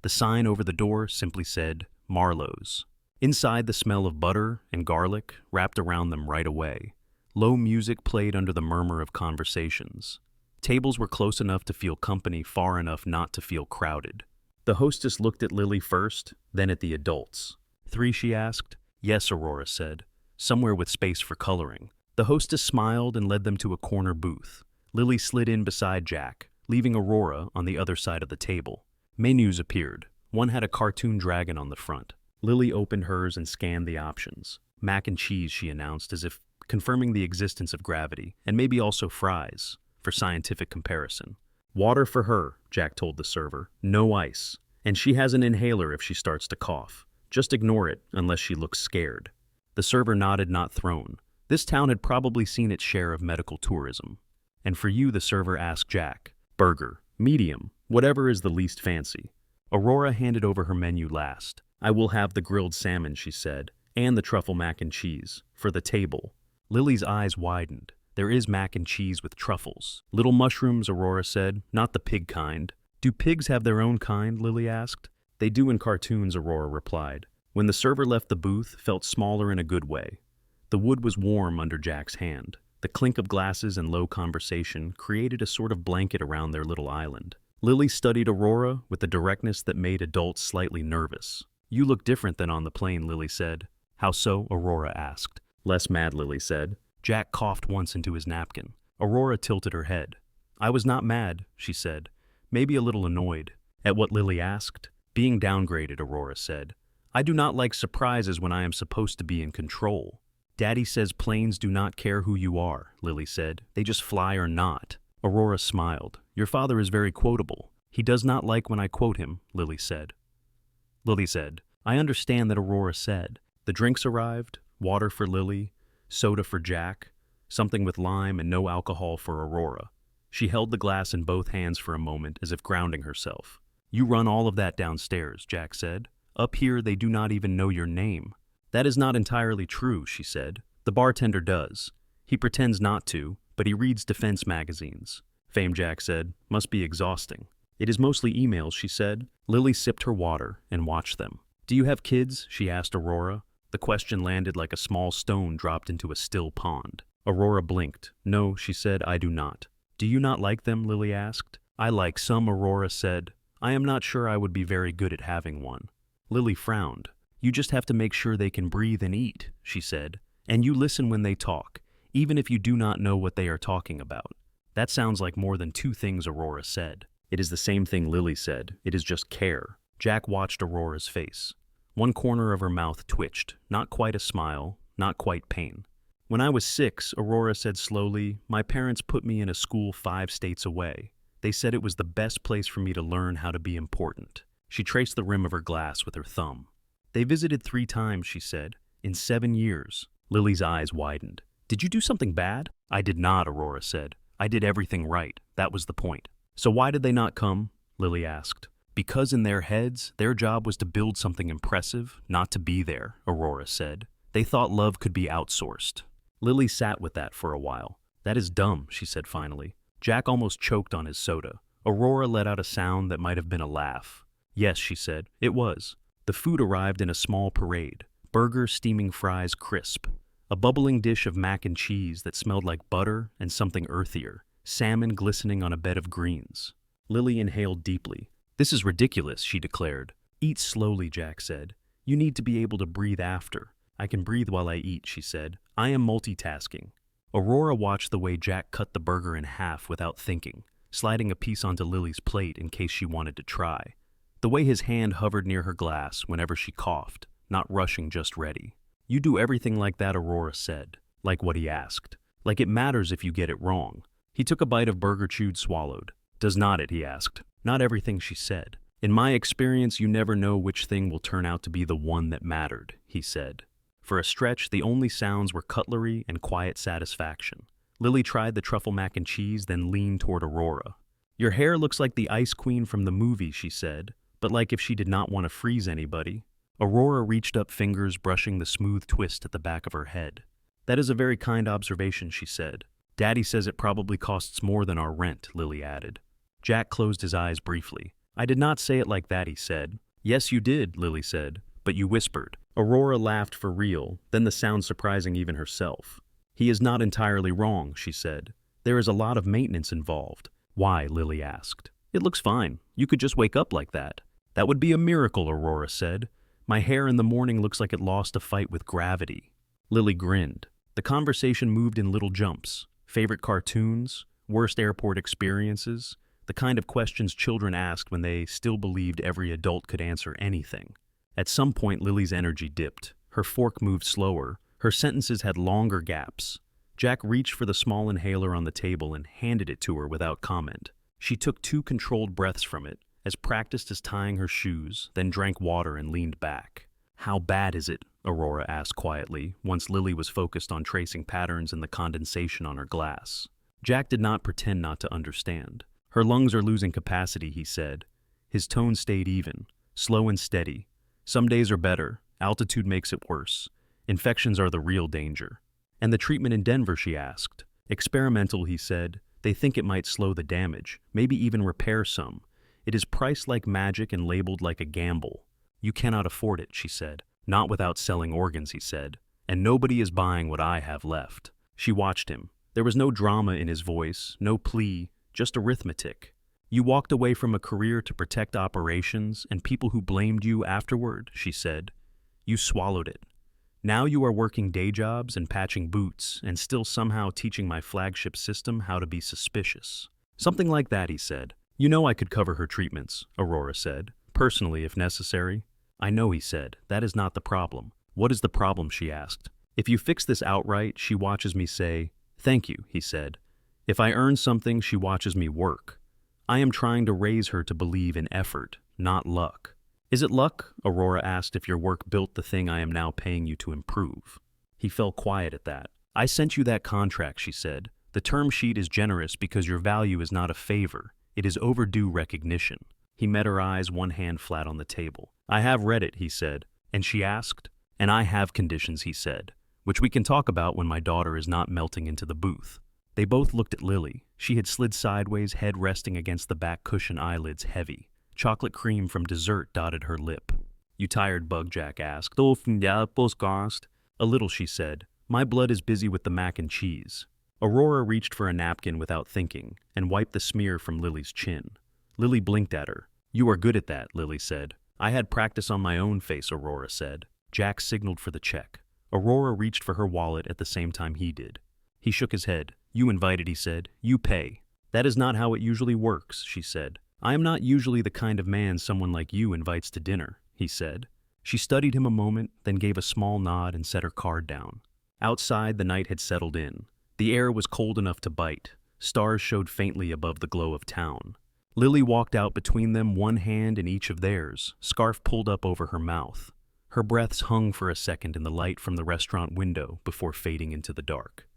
S1: The sign over the door simply said, "Marlowe's." Inside, the smell of butter and garlic wrapped around them right away. Low music played under the murmur of conversations. Tables were close enough to feel company, far enough not to feel crowded. The hostess looked at Lily first, then at the adults. "3?" she asked. "Yes," Aurora said. "Somewhere with space for coloring." The hostess smiled and led them to a corner booth. Lily slid in beside Jack, leaving Aurora on the other side of the table. Menus appeared. One had a cartoon dragon on the front. Lily opened hers and scanned the options. "Mac and cheese," she announced, as if confirming the existence of gravity, and maybe also fries, for scientific comparison. "Water for her," Jack told the server. "No ice. And she has an inhaler if she starts to cough. Just ignore it, unless she looks scared." The server nodded, not thrown. This town had probably seen its share of medical tourism. "And for you," the server asked Jack. "Burger. Medium. Whatever is the least fancy." Aurora handed over her menu last. "I will have the grilled salmon," she said, "and the truffle mac and cheese. For the table." Lily's eyes widened. "There is mac and cheese with truffles." "Little mushrooms," Aurora said, "not the pig kind." "Do pigs have their own kind?" Lily asked. "They do in cartoons," Aurora replied. When the server left the booth, felt smaller in a good way. The wood was warm under Jack's hand. The clink of glasses and low conversation created a sort of blanket around their little island. Lily studied Aurora with a directness that made adults slightly nervous. "You look different than on the plane," Lily said. "How so?" Aurora asked. Less mad, Lily said. Jack coughed once into his napkin. Aurora tilted her head. I was not mad, she said. Maybe a little annoyed. At what Lily asked? Being downgraded, Aurora said. I do not like surprises when I am supposed to be in control. Daddy says planes do not care who you are, Lily said. They just fly or not. Aurora smiled. Your father is very quotable. He does not like when I quote him, Lily said. I understand that, Aurora said. The drinks arrived, water for Lily, soda for Jack, something with lime and no alcohol for Aurora. She held the glass in both hands for a moment as if grounding herself. You run all of that downstairs, Jack said. Up here they do not even know your name. That is not entirely true, she said. The bartender does. He pretends not to, but he reads defense magazines. Fame, Jack said. Must be exhausting. It is mostly emails, she said. Lily sipped her water and watched them. Do you have kids? She asked Aurora. The question landed like a small stone dropped into a still pond. Aurora blinked. No, she said, I do not. Do you not like them? Lily asked. I like some, Aurora said. I am not sure I would be very good at having one. Lily frowned. You just have to make sure they can breathe and eat, she said. And you listen when they talk, even if you do not know what they are talking about. That sounds like more than two things, Aurora said. It is the same thing, Lily said. It is just care. Jack watched Aurora's face. One corner of her mouth twitched, not quite a smile, not quite pain. When I was 6, Aurora said slowly, my parents put me in a school 5 states away. They said it was the best place for me to learn how to be important. She traced the rim of her glass with her thumb. They visited 3 times, she said, in 7 years. Lily's eyes widened. Did you do something bad? I did not, Aurora said. I did everything right. That was the point. So why did they not come? Lily asked. Because in their heads, their job was to build something impressive, not to be there, Aurora said. They thought love could be outsourced. Lily sat with that for a while. That is dumb, she said finally. Jack almost choked on his soda. Aurora let out a sound that might have been a laugh. Yes, she said, it was. The food arrived in a small parade. Burgers, steaming fries, crisp. A bubbling dish of mac and cheese that smelled like butter and something earthier. Salmon glistening on a bed of greens. Lily inhaled deeply. This is ridiculous, she declared. Eat slowly, Jack said. You need to be able to breathe after. I can breathe while I eat, she said. I am multitasking. Aurora watched the way Jack cut the burger in half without thinking, sliding a piece onto Lily's plate in case she wanted to try. The way his hand hovered near her glass whenever she coughed, not rushing, just ready. You do everything like that, Aurora said. Like what he asked. Like it matters if you get it wrong. He took a bite of burger, chewed, swallowed. Does not it, he asked. Not everything, she said. In my experience, you never know which thing will turn out to be the one that mattered, he said. For a stretch, the only sounds were cutlery and quiet satisfaction. Lily tried the truffle mac and cheese, then leaned toward Aurora. Your hair looks like the Ice Queen from the movie, she said, but like if she did not want to freeze anybody. Aurora reached up, fingers brushing the smooth twist at the back of her head. That is a very kind observation, she said. Daddy says it probably costs more than our rent, Lily added. Jack closed his eyes briefly. I did not say it like that, he said. Yes, you did, Lily said, but you whispered. Aurora laughed for real, then the sound surprising even herself. He is not entirely wrong, she said. There is a lot of maintenance involved. Why? Lily asked. It looks fine. You could just wake up like that. That would be a miracle, Aurora said. My hair in the morning looks like it lost a fight with gravity. Lily grinned. The conversation moved in little jumps. Favorite cartoons, worst airport experiences, the kind of questions children asked when they still believed every adult could answer anything. At some point, Lily's energy dipped. Her fork moved slower. Her sentences had longer gaps. Jack reached for the small inhaler on the table and handed it to her without comment. She took 2 controlled breaths from it, as practiced as tying her shoes, then drank water and leaned back. How bad is it? Aurora asked quietly, once Lily was focused on tracing patterns in the condensation on her glass. Jack did not pretend not to understand. Her lungs are losing capacity, he said. His tone stayed even, slow and steady. Some days are better. Altitude makes it worse. Infections are the real danger. And the treatment in Denver, she asked. Experimental, he said. They think it might slow the damage, maybe even repair some. It is priced like magic and labeled like a gamble. You cannot afford it, she said. Not without selling organs, he said. And nobody is buying what I have left. She watched him. There was no drama in his voice, no plea, just arithmetic. You walked away from a career to protect operations and people who blamed you afterward, she said. You swallowed it. Now you are working day jobs and patching boots and still somehow teaching my flagship system how to be suspicious. Something like that, he said. You know I could cover her treatments, Aurora said. Personally, if necessary. I know, he said. That is not the problem. What is the problem, she asked. If you fix this outright, she watches me say, thank you, he said. If I earn something, she watches me work. I am trying to raise her to believe in effort, not luck. Is it luck? Aurora asked if your work built the thing I am now paying you to improve. He fell quiet at that. I sent you that contract, she said. The term sheet is generous because your value is not a favor. It is overdue recognition. He met her eyes, one hand flat on the table. I have read it, he said. And she asked? And I have conditions, he said, which we can talk about when my daughter is not melting into the booth. They both looked at Lily. She had slid sideways, head resting against the back cushion, eyelids heavy. Chocolate cream from dessert dotted her lip. You tired, Bug? Jack asked. A little, she said. My blood is busy with the mac and cheese. Aurora reached for a napkin without thinking and wiped the smear from Lily's chin. Lily blinked at her. You are good at that, Lily said. I had practice on my own face, Aurora said. Jack signaled for the check. Aurora reached for her wallet at the same time he did. He shook his head. You invited, he said. You pay. That is not how it usually works, she said. I am not usually the kind of man someone like you invites to dinner, he said. She studied him a moment, then gave a small nod and set her card down. Outside, the night had settled in. The air was cold enough to bite. Stars showed faintly above the glow of town. Lily walked out between them, one hand in each of theirs, scarf pulled up over her mouth. Her breaths hung for a second in the light from the restaurant window before fading into the dark.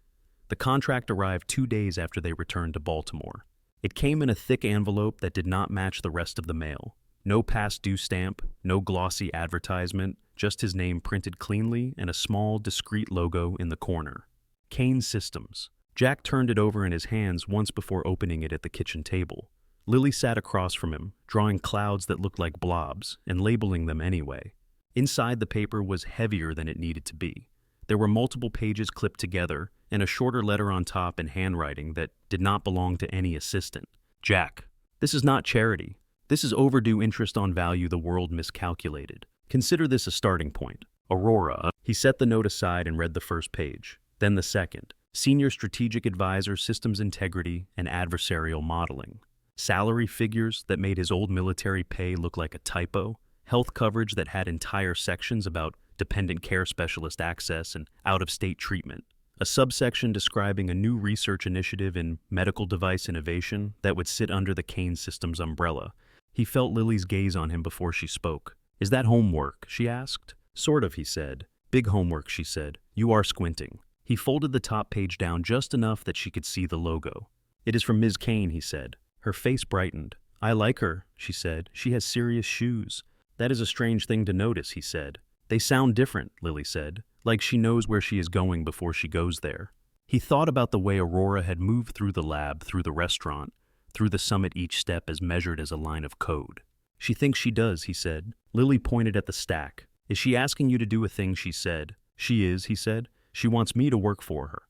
S1: The contract arrived 2 days after they returned to Baltimore. It came in a thick envelope that did not match the rest of the mail. No past due stamp, no glossy advertisement, just his name printed cleanly and a small, discreet logo in the corner. Kane Systems. Jack turned it over in his hands once before opening it at the kitchen table. Lily sat across from him, drawing clouds that looked like blobs and labeling them anyway. Inside, the paper was heavier than it needed to be. There were multiple pages clipped together and a shorter letter on top in handwriting that did not belong to any assistant. Jack, this is not charity. This is overdue interest on value the world miscalculated. Consider this a starting point. Aurora. He set the note aside and read the first page, then the second. Senior Strategic Advisor, Systems Integrity, and Adversarial Modeling. Salary figures that made his old military pay look like a typo. Health coverage that had entire sections about dependent care specialist access and out-of-state treatment. A subsection describing a new research initiative in medical device innovation that would sit under the Kane Systems umbrella. He felt Lily's gaze on him before she spoke. Is that homework? She asked. Sort of, he said. Big homework, she said. You are squinting. He folded the top page down just enough that she could see the logo. It is from Ms. Kane, he said. Her face brightened. I like her, she said. She has serious shoes. That is a strange thing to notice, he said. They sound different, Lily said, like she knows where she is going before she goes there. He thought about the way Aurora had moved through the lab, through the restaurant, through the summit, each step as measured as a line of code. She thinks she does, he said. Lily pointed at the stack. Is she asking you to do a thing she said? She is, he said. She wants me to work for her.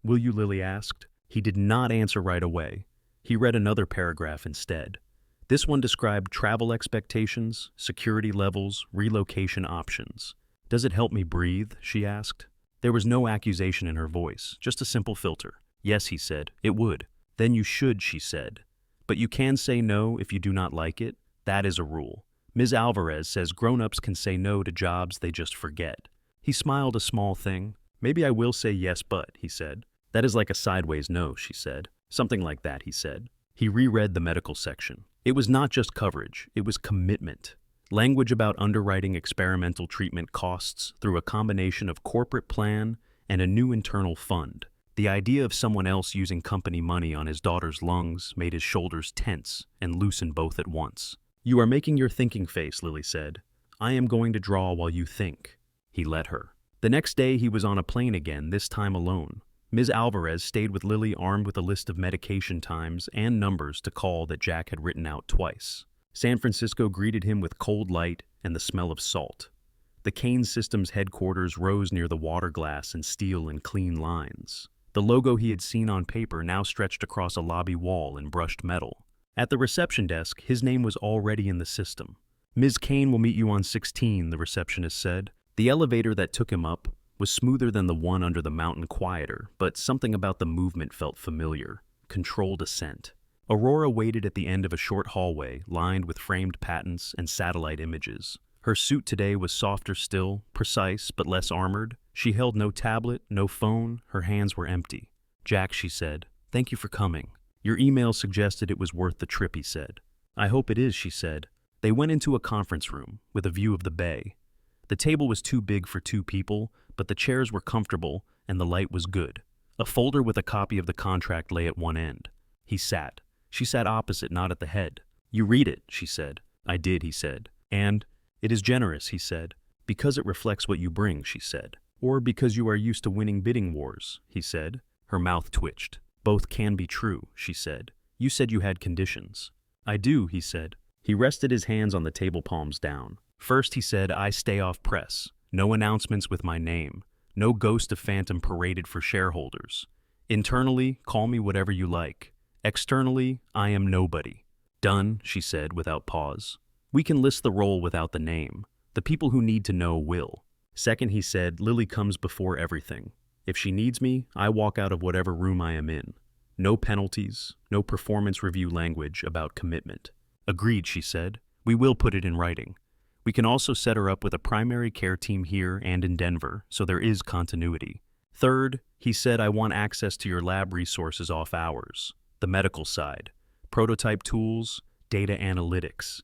S1: Will you, Lily asked. He did not answer right away. He read another paragraph instead. This one described travel expectations, security levels, relocation options. Does it help me breathe? She asked. There was no accusation in her voice, just a simple filter. Yes, he said, it would. Then you should, she said. But you can say no if you do not like it. That is a rule. Ms. Alvarez says grown-ups can say no to jobs they just forget. He smiled, a small thing. Maybe I will say yes, but, he said. That is like a sideways no, she said. Something like that, he said. He reread the medical section. It was not just coverage, it was commitment. Language about underwriting experimental treatment costs through a combination of corporate plan and a new internal fund. The idea of someone else using company money on his daughter's lungs made his shoulders tense and loosen both at once. You are making your thinking face, Lily said. I am going to draw while you think. He let her. The next day he was on a plane again, this time alone. Ms. Alvarez stayed with Lily, armed with a list of medication times and numbers to call that Jack had written out twice. San Francisco greeted him with cold light and the smell of salt. The Kane Systems headquarters rose near the water glass and steel in clean lines. The logo he had seen on paper now stretched across a lobby wall in brushed metal. At the reception desk, his name was already in the system. Ms. Kane will meet you on 16, the receptionist said. The elevator that took him up was smoother than the one under the mountain, quieter, but something about the movement felt familiar. Controlled ascent. Aurora waited at the end of a short hallway lined with framed patents and satellite images. Her suit today was softer still, precise but less armored. She held no tablet, no phone, her hands were empty. Jack, she said, thank you for coming. Your email suggested it was worth the trip, he said. I hope it is, she said. They went into a conference room with a view of the bay. The table was too big for 2 people, but the chairs were comfortable and the light was good. A folder with a copy of the contract lay at one end. He sat. She sat opposite, not at the head. You read it, she said. I did, he said. And it is generous, he said. Because it reflects what you bring, she said. Or because you are used to winning bidding wars, he said. Her mouth twitched. Both can be true, she said. You said you had conditions. I do, he said. He rested his hands on the table, palms down. First, he said, I stay off press. No announcements with my name. No ghost of phantom paraded for shareholders. Internally, call me whatever you like. Externally, I am nobody. Done, she said without pause. We can list the role without the name. The people who need to know will. Second, he said, Lily comes before everything. If she needs me, I walk out of whatever room I am in. No penalties, no performance review language about commitment. Agreed, she said. We will put it in writing. We can also set her up with a primary care team here and in Denver, so there is continuity. Third, he said, I want access to your lab resources off hours. The medical side. Prototype tools, data analytics.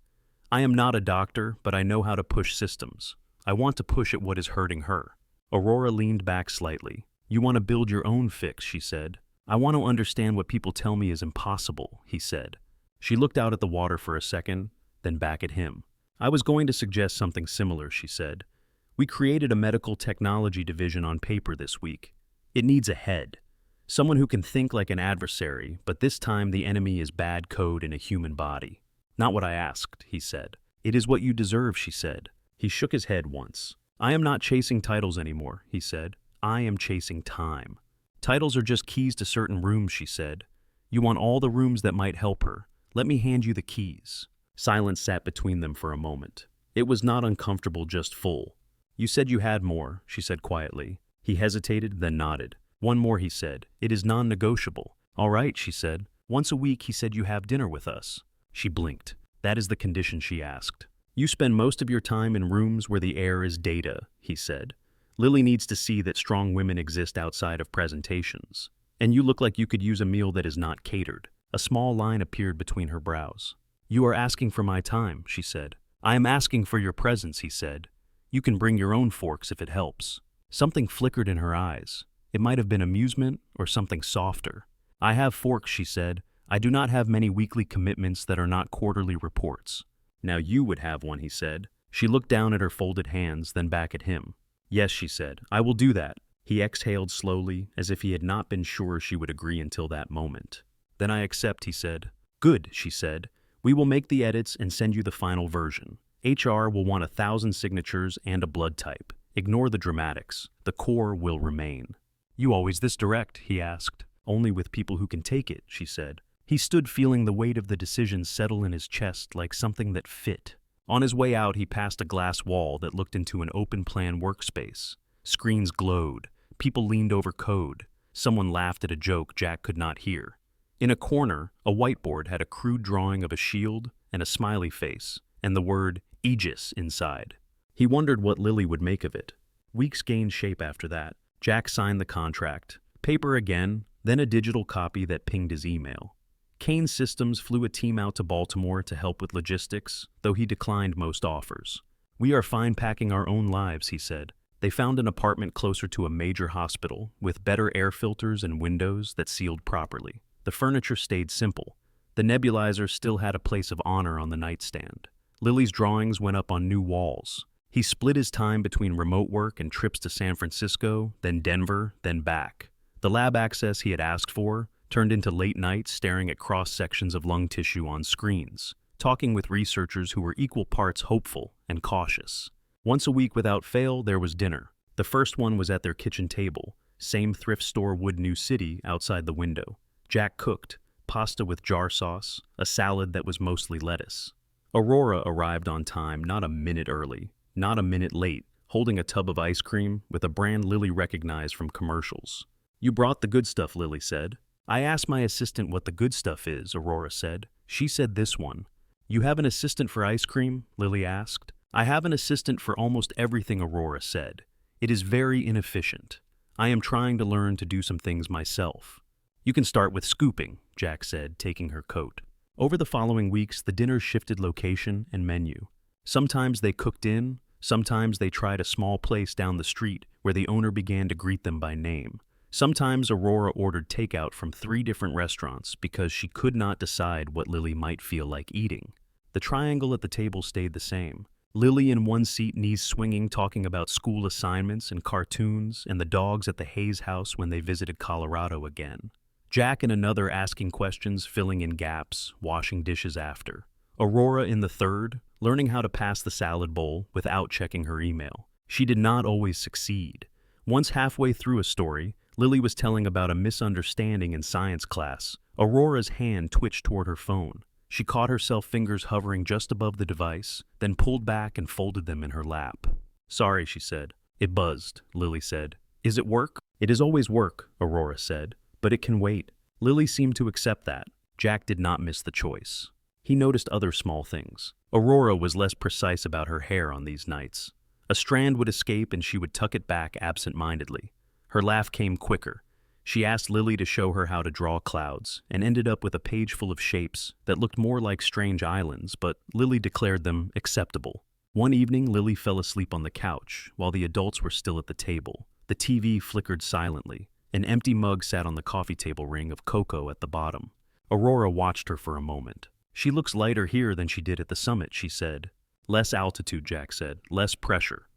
S1: I am not a doctor, but I know how to push systems. I want to push at what is hurting her. Aurora leaned back slightly. You want to build your own fix, she said. I want to understand what people tell me is impossible, he said. She looked out at the water for a second, then back at him. I was going to suggest something similar, she said. We created a medical technology division on paper this week. It needs a head. Someone who can think like an adversary, but this time the enemy is bad code in a human body. Not what I asked, he said. It is what you deserve, she said. He shook his head once. I am not chasing titles anymore, he said. I am chasing time. Titles are just keys to certain rooms, she said. You want all the rooms that might help her. Let me hand you the keys. Silence sat between them for a moment. It was not uncomfortable, just full. You said you had more, she said quietly. He hesitated, then nodded. One more, he said. It is non-negotiable. All right, she said. Once a week, he said, you have dinner with us. She blinked. That is the condition, she asked. You spend most of your time in rooms where the air is data, he said. Lily needs to see that strong women exist outside of presentations. And you look like you could use a meal that is not catered. A small line appeared between her brows. You are asking for my time, she said. I am asking for your presence, he said. You can bring your own forks if it helps. Something flickered in her eyes. It might have been amusement or something softer. I have forks, she said. I do not have many weekly commitments that are not quarterly reports. Now you would have one, he said. She looked down at her folded hands, then back at him. Yes, she said. I will do that. He exhaled slowly, as if he had not been sure she would agree until that moment. Then I accept, he said. Good, she said. We will make the edits and send you the final version. HR will want 1,000 signatures and a blood type. Ignore the dramatics. The core will remain. You always this direct, he asked. Only with people who can take it, she said. He stood feeling the weight of the decision settle in his chest like something that fit. On his way out, he passed a glass wall that looked into an open-plan workspace. Screens glowed. People leaned over code. Someone laughed at a joke Jack could not hear. In a corner, a whiteboard had a crude drawing of a shield and a smiley face, and the word Aegis inside. He wondered what Lily would make of it. Weeks gained shape after that. Jack signed the contract. Paper again, then a digital copy that pinged his email. Kane Systems flew a team out to Baltimore to help with logistics, though he declined most offers. We are fine packing our own lives, he said. They found an apartment closer to a major hospital, with better air filters and windows that sealed properly. The furniture stayed simple. The nebulizer still had a place of honor on the nightstand. Lily's drawings went up on new walls. He split his time between remote work and trips to San Francisco, then Denver, then back. The lab access he had asked for turned into late nights staring at cross-sections of lung tissue on screens, talking with researchers who were equal parts hopeful and cautious. Once a week without fail, there was dinner. The first one was at their kitchen table, same thrift store Wood New City outside the window. Jack cooked, pasta with jar sauce, a salad that was mostly lettuce. Aurora arrived on time, not a minute early, not a minute late, holding a tub of ice cream with a brand Lily recognized from commercials. "You brought the good stuff," Lily said. "I asked my assistant what the good stuff is," Aurora said. "She said this one." "You have an assistant for ice cream?" Lily asked. "I have an assistant for almost everything," Aurora said. "It is very inefficient. I am trying to learn to do some things myself." "You can start with scooping," Jack said, taking her coat. Over the following weeks, the dinners shifted location and menu. Sometimes they cooked in, sometimes they tried a small place down the street where the owner began to greet them by name. Sometimes Aurora ordered takeout from 3 different restaurants because she could not decide what Lily might feel like eating. The triangle at the table stayed the same. Lily in one seat, knees swinging, talking about school assignments and cartoons and the dogs at the Hayes house when they visited Colorado again. Jack in another, asking questions, filling in gaps, washing dishes after. Aurora in the third, learning how to pass the salad bowl without checking her email. She did not always succeed. Once halfway through a story, Lily was telling about a misunderstanding in science class. Aurora's hand twitched toward her phone. She caught herself, fingers hovering just above the device, then pulled back and folded them in her lap. "Sorry," she said. "It buzzed," Lily said. "Is it work?" "It is always work," Aurora said. "But it can wait." Lily seemed to accept that. Jack did not miss the choice. He noticed other small things. Aurora was less precise about her hair on these nights. A strand would escape and she would tuck it back absent-mindedly. Her laugh came quicker. She asked Lily to show her how to draw clouds, and ended up with a page full of shapes that looked more like strange islands, but Lily declared them acceptable. One evening, Lily fell asleep on the couch while the adults were still at the table. The TV flickered silently. An empty mug sat on the coffee table ring of cocoa at the bottom. Aurora watched her for a moment. "She looks lighter here than she did at the summit," she said. "Less altitude," Jack said. "Less pressure."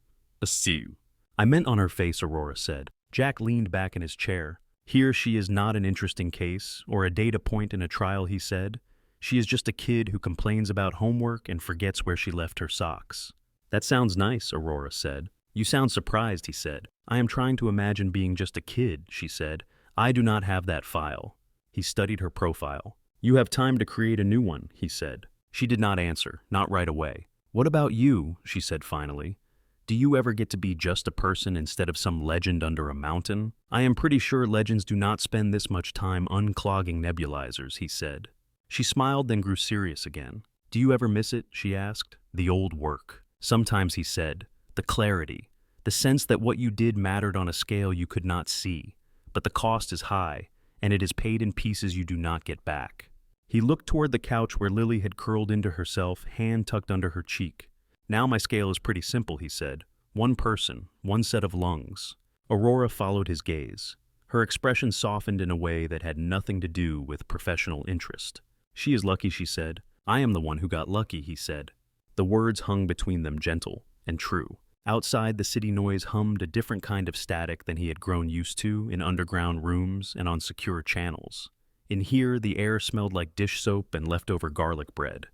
S1: "Askew." "I meant on her face," Aurora said. Jack leaned back in his chair. "Here she is not an interesting case, or a data point in a trial," he said. "She is just a kid who complains about homework and forgets where she left her socks." "That sounds nice," Aurora said. "You sound surprised," he said. "I am trying to imagine being just a kid," she said. "I do not have that file." He studied her profile. "You have time to create a new one," he said. She did not answer, not right away. "What about you?" she said finally. "Do you ever get to be just a person instead of some legend under a mountain?" "I am pretty sure legends do not spend this much time unclogging nebulizers," he said. She smiled, then grew serious again. "Do you ever miss it?" she asked. "The old work." "Sometimes," he said. "The clarity. The sense that what you did mattered on a scale you could not see. But the cost is high, and it is paid in pieces you do not get back." He looked toward the couch where Lily had curled into herself, hand tucked under her cheek. "Now my scale is pretty simple," he said. "One person, one set of lungs." Aurora followed his gaze. Her expression softened in a way that had nothing to do with professional interest. "She is lucky," she said. "I am the one who got lucky," he said. The words hung between them, gentle and true. Outside, the city noise hummed, a different kind of static than he had grown used to in underground rooms and on secure channels. In here, the air smelled like dish soap and leftover garlic bread.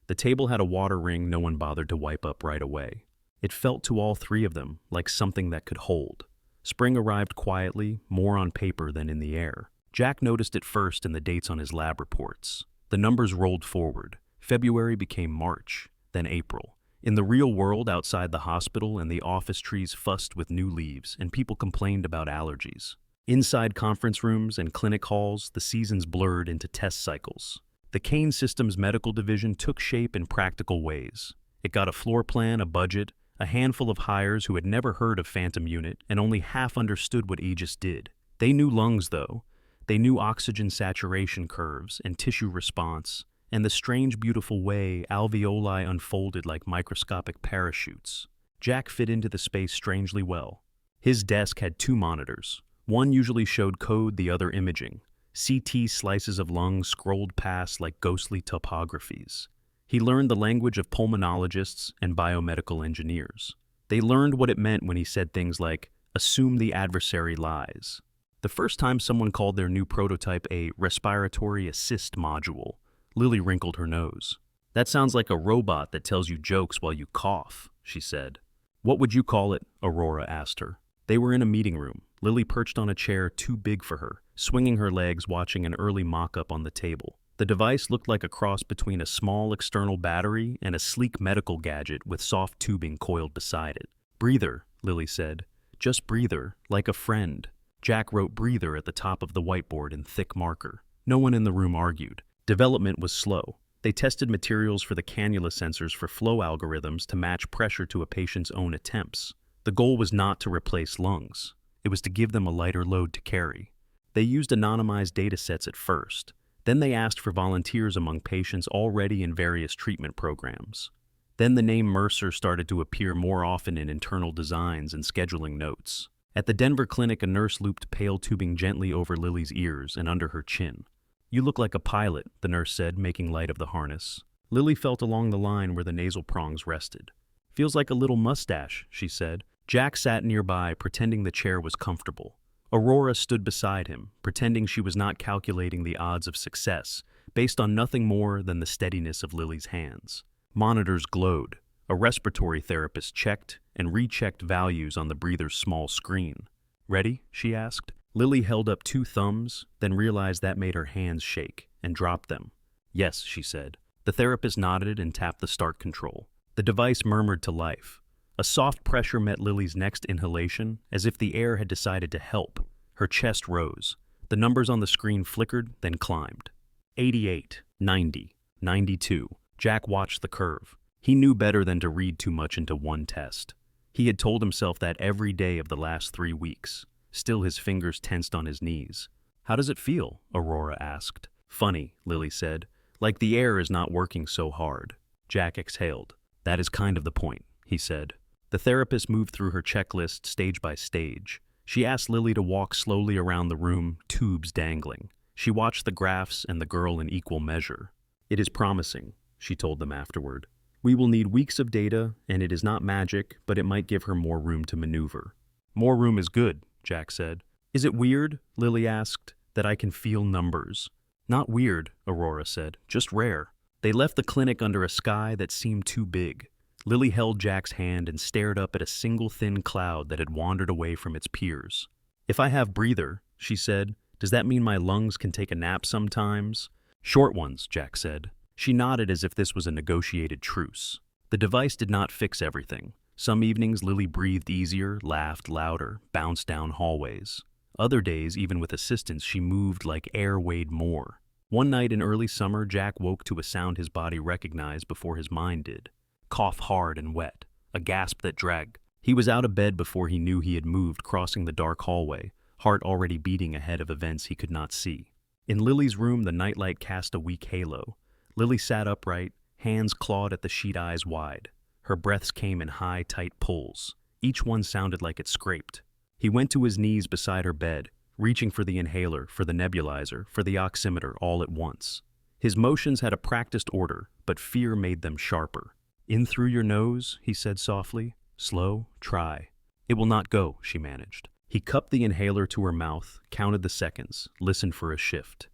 S1: The table had a water ring no one bothered to wipe up right away. It felt to all 3 of them like something that could hold. Spring arrived quietly, more on paper than in the air. Jack noticed it first in the dates on his lab reports. The numbers rolled forward. February became March, then April. In the real world, outside the hospital and the office trees fussed with new leaves, and people complained about allergies. Inside conference rooms and clinic halls, the seasons blurred into test cycles. The Kane Systems medical division took shape in practical ways. It got a floor plan, a budget, a handful of hires who had never heard of Phantom Unit and only half understood what Aegis did. They knew lungs, though. They knew oxygen saturation curves and tissue response, and the strange, beautiful way alveoli unfolded like microscopic parachutes. Jack fit into the space strangely well. His desk had 2 monitors. One usually showed code, the other imaging. CT slices of lungs scrolled past like ghostly topographies. He learned the language of pulmonologists and biomedical engineers. They learned what it meant when he said things like, "Assume the adversary lies." The first time someone called their new prototype a respiratory assist module, Lily wrinkled her nose. "That sounds like a robot that tells you jokes while you cough," she said. "What would you call it?" Aurora asked her. They were in a meeting room. Lily perched on a chair too big for her, swinging her legs, watching an early mock-up on the table. The device looked like a cross between a small external battery and a sleek medical gadget with soft tubing coiled beside it. "Breather," Lily said. "Just breather, like a friend." Jack wrote breather at the top of the whiteboard in thick marker. No one in the room argued. Development was slow. They tested materials for the cannula sensors for flow algorithms to match pressure to a patient's own attempts. The goal was not to replace lungs. It was to give them a lighter load to carry. They used anonymized data sets at first. Then they asked for volunteers among patients already in various treatment programs. Then the name Mercer started to appear more often in internal designs and scheduling notes. At the Denver clinic, a nurse looped pale tubing gently over Lily's ears and under her chin. "You look like a pilot," the nurse said, making light of the harness. Lily felt along the line where the nasal prongs rested. "Feels like a little mustache," she said. Jack sat nearby, pretending the chair was comfortable. Aurora stood beside him, pretending she was not calculating the odds of success, based on nothing more than the steadiness of Lily's hands. Monitors glowed. A respiratory therapist checked and rechecked values on the breather's small screen. "Ready?" she asked. Lily held up 2 thumbs, then realized that made her hands shake, and dropped them. "Yes," she said. The therapist nodded and tapped the start control. The device murmured to life. A soft pressure met Lily's next inhalation, as if the air had decided to help. Her chest rose. The numbers on the screen flickered, then climbed. 88, 90, 92. Jack watched the curve. He knew better than to read too much into one test. He had told himself that every day of the last 3 weeks. Still, his fingers tensed on his knees. "How does it feel?" Aurora asked. "Funny," Lily said. "Like the air is not working so hard." Jack exhaled. "That is kind of the point," he said. The therapist moved through her checklist stage by stage. She asked Lily to walk slowly around the room, tubes dangling. She watched the graphs and the girl in equal measure. "It is promising," she told them afterward. "We will need weeks of data, and it is not magic, but it might give her more room to maneuver." "More room is good," Jack said. "Is it weird," Lily asked, "that I can feel numbers?" "Not weird," Aurora said, "just rare." They left the clinic under a sky that seemed too big. Lily held Jack's hand and stared up at a single thin cloud that had wandered away from its peers. "If I have breather," she said, "does that mean my lungs can take a nap sometimes?" "Short ones," Jack said. She nodded as if this was a negotiated truce. The device did not fix everything. Some evenings Lily breathed easier, laughed louder, bounced down hallways. Other days, even with assistance, she moved like air weighed more. One night in early summer, Jack woke to a sound his body recognized before his mind did. Cough hard and wet. A gasp that dragged. He was out of bed before he knew he had moved, crossing the dark hallway, heart already beating ahead of events he could not see. In Lily's room, the nightlight cast a weak halo. Lily sat upright, hands clawed at the sheet, eyes wide. Her breaths came in high, tight pulls. Each one sounded like it scraped. He went to his knees beside her bed, reaching for the inhaler, for the nebulizer, for the oximeter all at once. His motions had a practiced order, but fear made them sharper. "In through your nose," he said softly. "Slow, try." "It will not go," she managed. He cupped the inhaler to her mouth, counted the seconds, listened for a shift.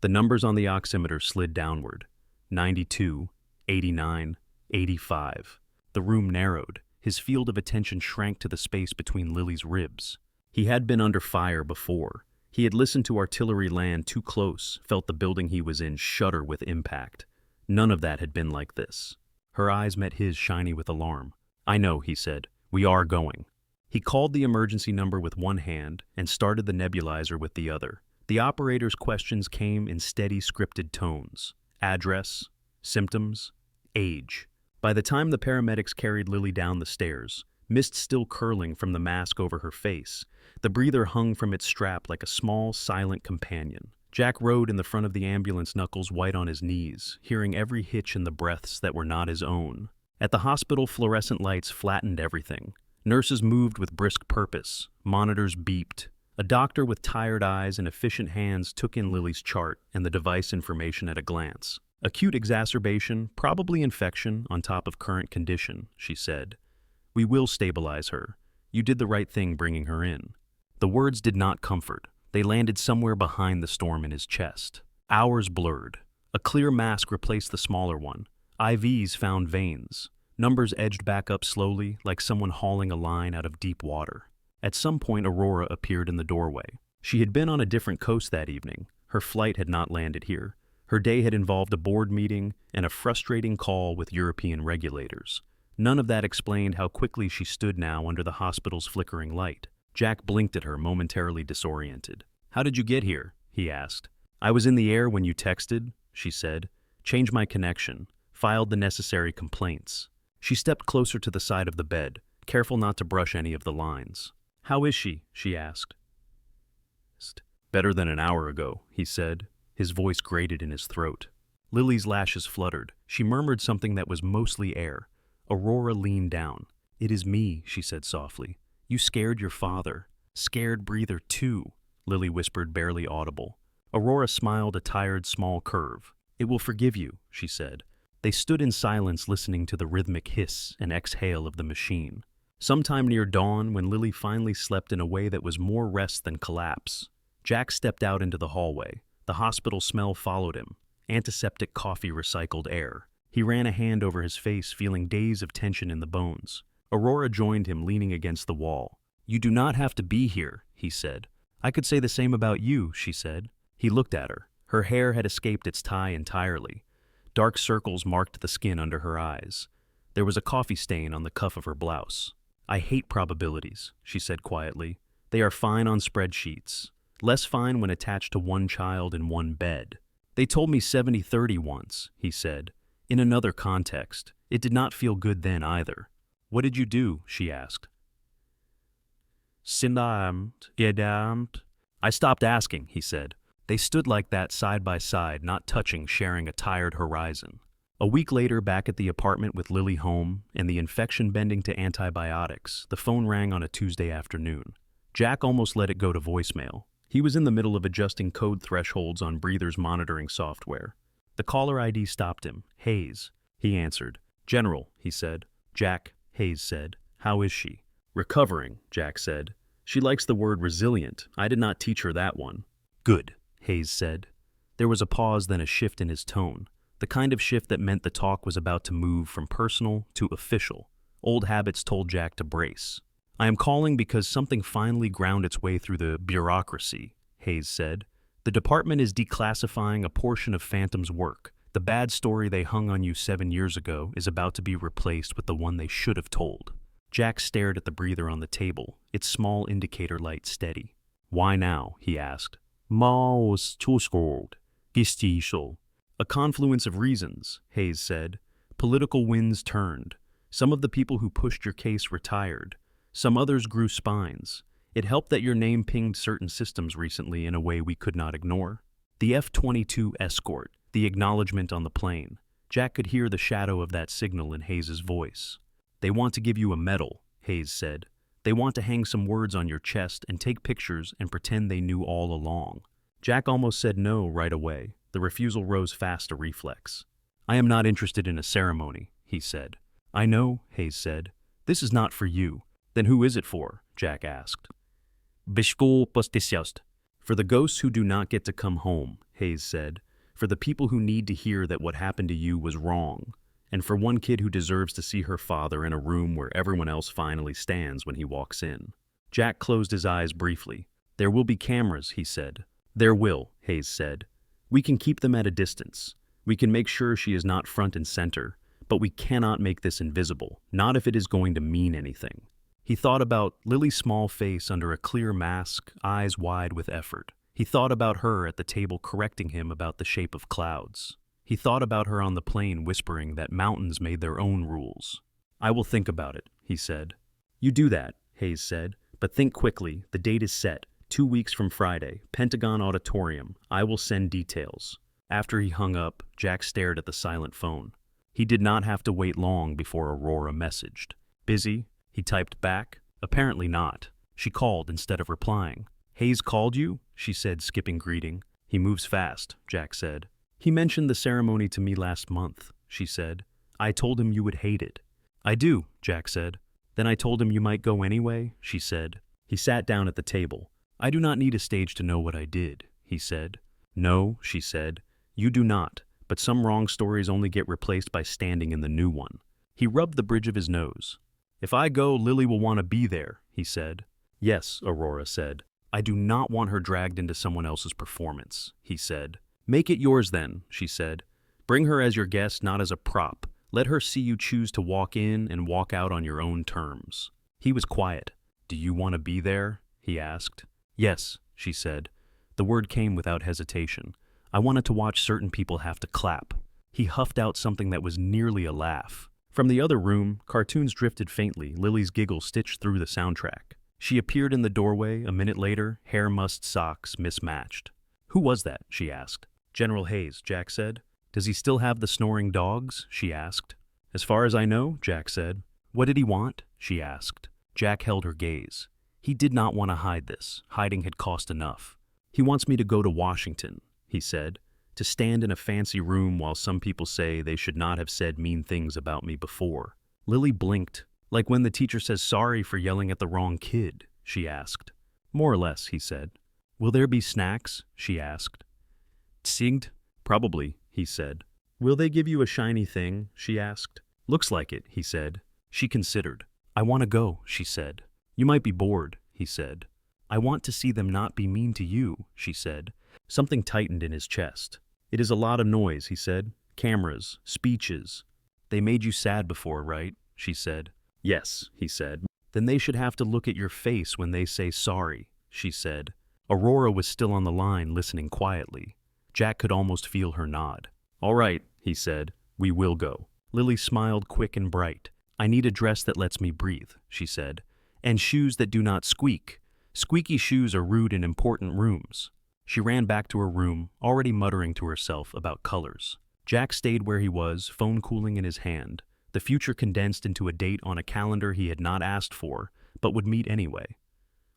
S1: The numbers on the oximeter slid downward. 92, 89, 85. The room narrowed. His field of attention shrank to the space between Lily's ribs. He had been under fire before. He had listened to artillery land too close, felt the building he was in shudder with impact. None of that had been like this. Her eyes met his, shiny with alarm. "I know," he said. "We are going." He called the emergency number with one hand and started the nebulizer with the other. The operator's questions came in steady, scripted tones. Address, symptoms, age. By the time the paramedics carried Lily down the stairs, mist still curling from the mask over her face, the breather hung from its strap like a small, silent companion. Jack rode in the front of the ambulance, knuckles white on his knees, hearing every hitch in the breaths that were not his own. At the hospital, fluorescent lights flattened everything. Nurses moved with brisk purpose. Monitors beeped. A doctor with tired eyes and efficient hands took in Lily's chart and the device information at a glance. "Acute exacerbation, probably infection on top of current condition," she said. "We will stabilize her. You did the right thing bringing her in." The words did not comfort. They landed somewhere behind the storm in his chest. Hours blurred. A clear mask replaced the smaller one. IVs found veins. Numbers edged back up slowly, like someone hauling a line out of deep water. At some point, Aurora appeared in the doorway. She had been on a different coast that evening. Her flight had not landed here. Her day had involved a board meeting and a frustrating call with European regulators. None of that explained how quickly she stood now under the hospital's flickering light. Jack blinked at her, momentarily disoriented. "How did you get here?" he asked. "I was in the air when you texted," she said. "Changed my connection. Filed the necessary complaints." She stepped closer to the side of the bed, careful not to brush any of the lines. "How is she?" she asked. "Better than an hour ago," he said. His voice grated in his throat. Lily's lashes fluttered. She murmured something that was mostly air. Aurora leaned down. "It is me," she said softly. "You scared your father." "Scared breather too," Lily whispered, barely audible. Aurora smiled a tired, small curve. "It will forgive you," she said. They stood in silence, listening to the rhythmic hiss and exhale of the machine. Sometime near dawn, when Lily finally slept in a way that was more rest than collapse, Jack stepped out into the hallway. The hospital smell followed him. Antiseptic coffee, recycled air. He ran a hand over his face, feeling days of tension in the bones. Aurora joined him, leaning against the wall. "You do not have to be here," he said. "I could say the same about you," she said. He looked at her. Her hair had escaped its tie entirely. Dark circles marked the skin under her eyes. There was a coffee stain on the cuff of her blouse. "I hate probabilities," she said quietly. "They are fine on spreadsheets. Less fine when attached to one child in one bed." "They told me 70-30 once," he said. In another context, it did not feel good then either. "What did you do?" she asked. "Gedammt." "I stopped asking," he said. They stood like that, side by side, not touching, sharing a tired horizon. A week later, back at the apartment with Lily home and the infection bending to antibiotics, the phone rang on a Tuesday afternoon. Jack almost let it go to voicemail. He was in the middle of adjusting code thresholds on Breather's monitoring software. The caller ID stopped him. "Hayes." He answered. "General," he said. "Jack," Hayes said. "How is she?" "Recovering," Jack said. "She likes the word resilient. I did not teach her that one." "Good," Hayes said. There was a pause, then a shift in his tone. The kind of shift that meant the talk was about to move from personal to official. Old habits told Jack to brace. "I am calling because something finally ground its way through the bureaucracy," Hayes said. "The department is declassifying a portion of Phantom's work. The bad story they hung on you 7 years ago is about to be replaced with the one they should have told." Jack stared at the breather on the table, its small indicator light steady. "Why now?" he asked. "A confluence of reasons," Hayes said. "Political winds turned. Some of the people who pushed your case retired. Some others grew spines. It helped that your name pinged certain systems recently in a way we could not ignore. The F-22 escort, the acknowledgement on the plane. Jack could hear the shadow of that signal in Hayes' voice. "They want to give you a medal," Hayes said. "They want to hang some words on your chest and take pictures and pretend they knew all along." Jack almost said no right away. The refusal rose fast, a reflex. "I am not interested in a ceremony," he said. "I know," Hayes said. "This is not for you." "Then who is it for?" Jack asked. "For the ghosts who do not get to come home," Hayes said. "For the people who need to hear that what happened to you was wrong. And for one kid who deserves to see her father in a room where everyone else finally stands when he walks in." Jack closed his eyes briefly. "There will be cameras," he said. "There will," Hayes said. "We can keep them at a distance. We can make sure she is not front and center, but we cannot make this invisible, not if it is going to mean anything." He thought about Lily's small face under a clear mask, eyes wide with effort. He thought about her at the table correcting him about the shape of clouds. He thought about her on the plane whispering that mountains made their own rules. "I will think about it," he said. "You do that," Hayes said, "but think quickly. The date is set. 2 weeks from Friday, Pentagon Auditorium. I will send details." After he hung up, Jack stared at the silent phone. He did not have to wait long before Aurora messaged. "Busy?" He typed back. "Apparently not." She called instead of replying. "Hayes called you?" she said, skipping greeting. "He moves fast," Jack said. "He mentioned the ceremony to me last month," she said. "I told him you would hate it." "I do," Jack said. "Then I told him you might go anyway," she said. He sat down at the table. "I do not need a stage to know what I did," he said. "No," she said. "You do not, but some wrong stories only get replaced by standing in the new one." He rubbed the bridge of his nose. "If I go, Lily will want to be there," he said. "Yes," Aurora said. "I do not want her dragged into someone else's performance," he said. Make it yours then, she said. Bring her as your guest, not as a prop. Let her see you choose to walk in and walk out on your own terms. He was quiet. Do you want to be there? He asked. Yes, she said. The word came without hesitation. I wanted to watch certain people have to clap. He huffed out something that was nearly a laugh. From the other room, cartoons drifted faintly, Lily's giggle stitched through the soundtrack. She appeared in the doorway a minute later, hair mussed, socks mismatched. Who was that? She asked. General Hayes, Jack said. Does he still have the snoring dogs? She asked. As far as I know, Jack said. What did he want? She asked. Jack held her gaze. He did not want to hide this. Hiding had cost enough. He wants me to go to Washington, he said, to stand in a fancy room while some people say they should not have said mean things about me before. Lily blinked. Like when the teacher says sorry for yelling at the wrong kid, she asked. More or less, he said. Will there be snacks? She asked. Tsinged? Probably, he said. Will they give you a shiny thing? She asked. Looks like it, he said. She considered. I want to go, she said. You might be bored, he said. I want to see them not be mean to you, she said. Something tightened in his chest. It is a lot of noise, he said. Cameras, speeches. They made you sad before, right? She said. Yes, he said. Then they should have to look at your face when they say sorry, she said. Aurora was still on the line, listening quietly. Jack could almost feel her nod. All right, he said. We will go. Lily smiled quick and bright. I need a dress that lets me breathe, she said. And shoes that do not squeak. Squeaky shoes are rude in important rooms. She ran back to her room, already muttering to herself about colors. Jack stayed where he was, phone cooling in his hand. The future condensed into a date on a calendar he had not asked for, but would meet anyway.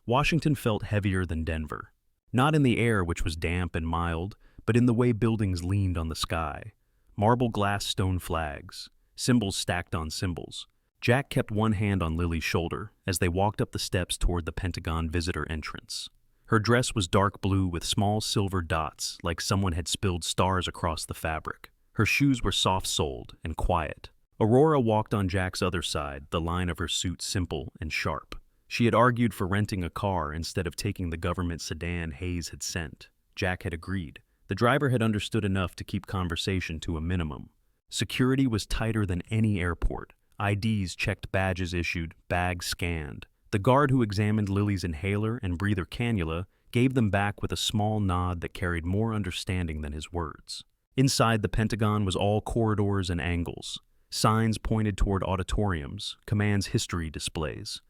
S1: Washington felt heavier than Denver. Not in the air, which was damp and mild, but in the way buildings leaned on the sky. Marble glass stone flags, symbols stacked on symbols. Jack kept one hand on Lily's shoulder as they walked up the steps toward the Pentagon visitor entrance. Her dress was dark blue with small silver dots, like someone had spilled stars across the fabric. Her shoes were soft-soled and quiet. Aurora walked on Jack's other side, the line of her suit simple and sharp. She had argued for renting a car instead of taking the government sedan Hayes had sent. Jack had agreed. The driver had understood enough to keep conversation to a minimum. Security was tighter than any airport. IDs checked, badges issued, bags scanned. The guard who examined Lily's inhaler and breather cannula gave them back with a small nod that carried more understanding than his words. Inside the Pentagon was all corridors and angles. Signs pointed toward auditoriums, command's history displays.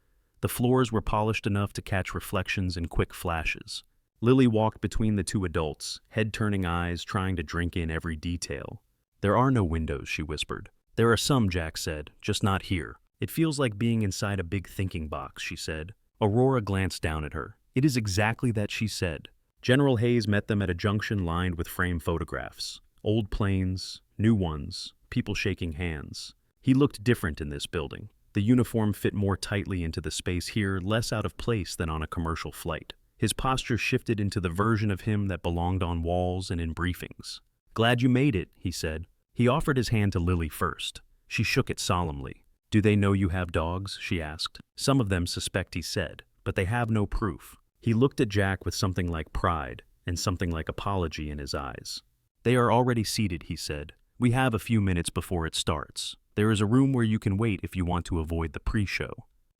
S1: The floors were polished enough to catch reflections in quick flashes. Lily walked between the two adults, head-turning eyes trying to drink in every detail. There are no windows, she whispered. There are some, Jack said, just not here. It feels like being inside a big thinking box, she said. Aurora glanced down at her. It is exactly that she said. General Hayes met them at a junction lined with framed photographs. Old planes, new ones, people shaking hands. He looked different in this building. The uniform fit more tightly into the space here, less out of place than on a commercial flight. His posture shifted into the version of him that belonged on walls and in briefings. Glad you made it, he said. He offered his hand to Lily first. She shook it solemnly. Do they know you have dogs? She asked. Some of them suspect, he said, but they have no proof. He looked at Jack with something like pride and something like apology in his eyes. They are already seated, he said. We have a few minutes before it starts. There is a room where you can wait if you want to avoid the pre-show.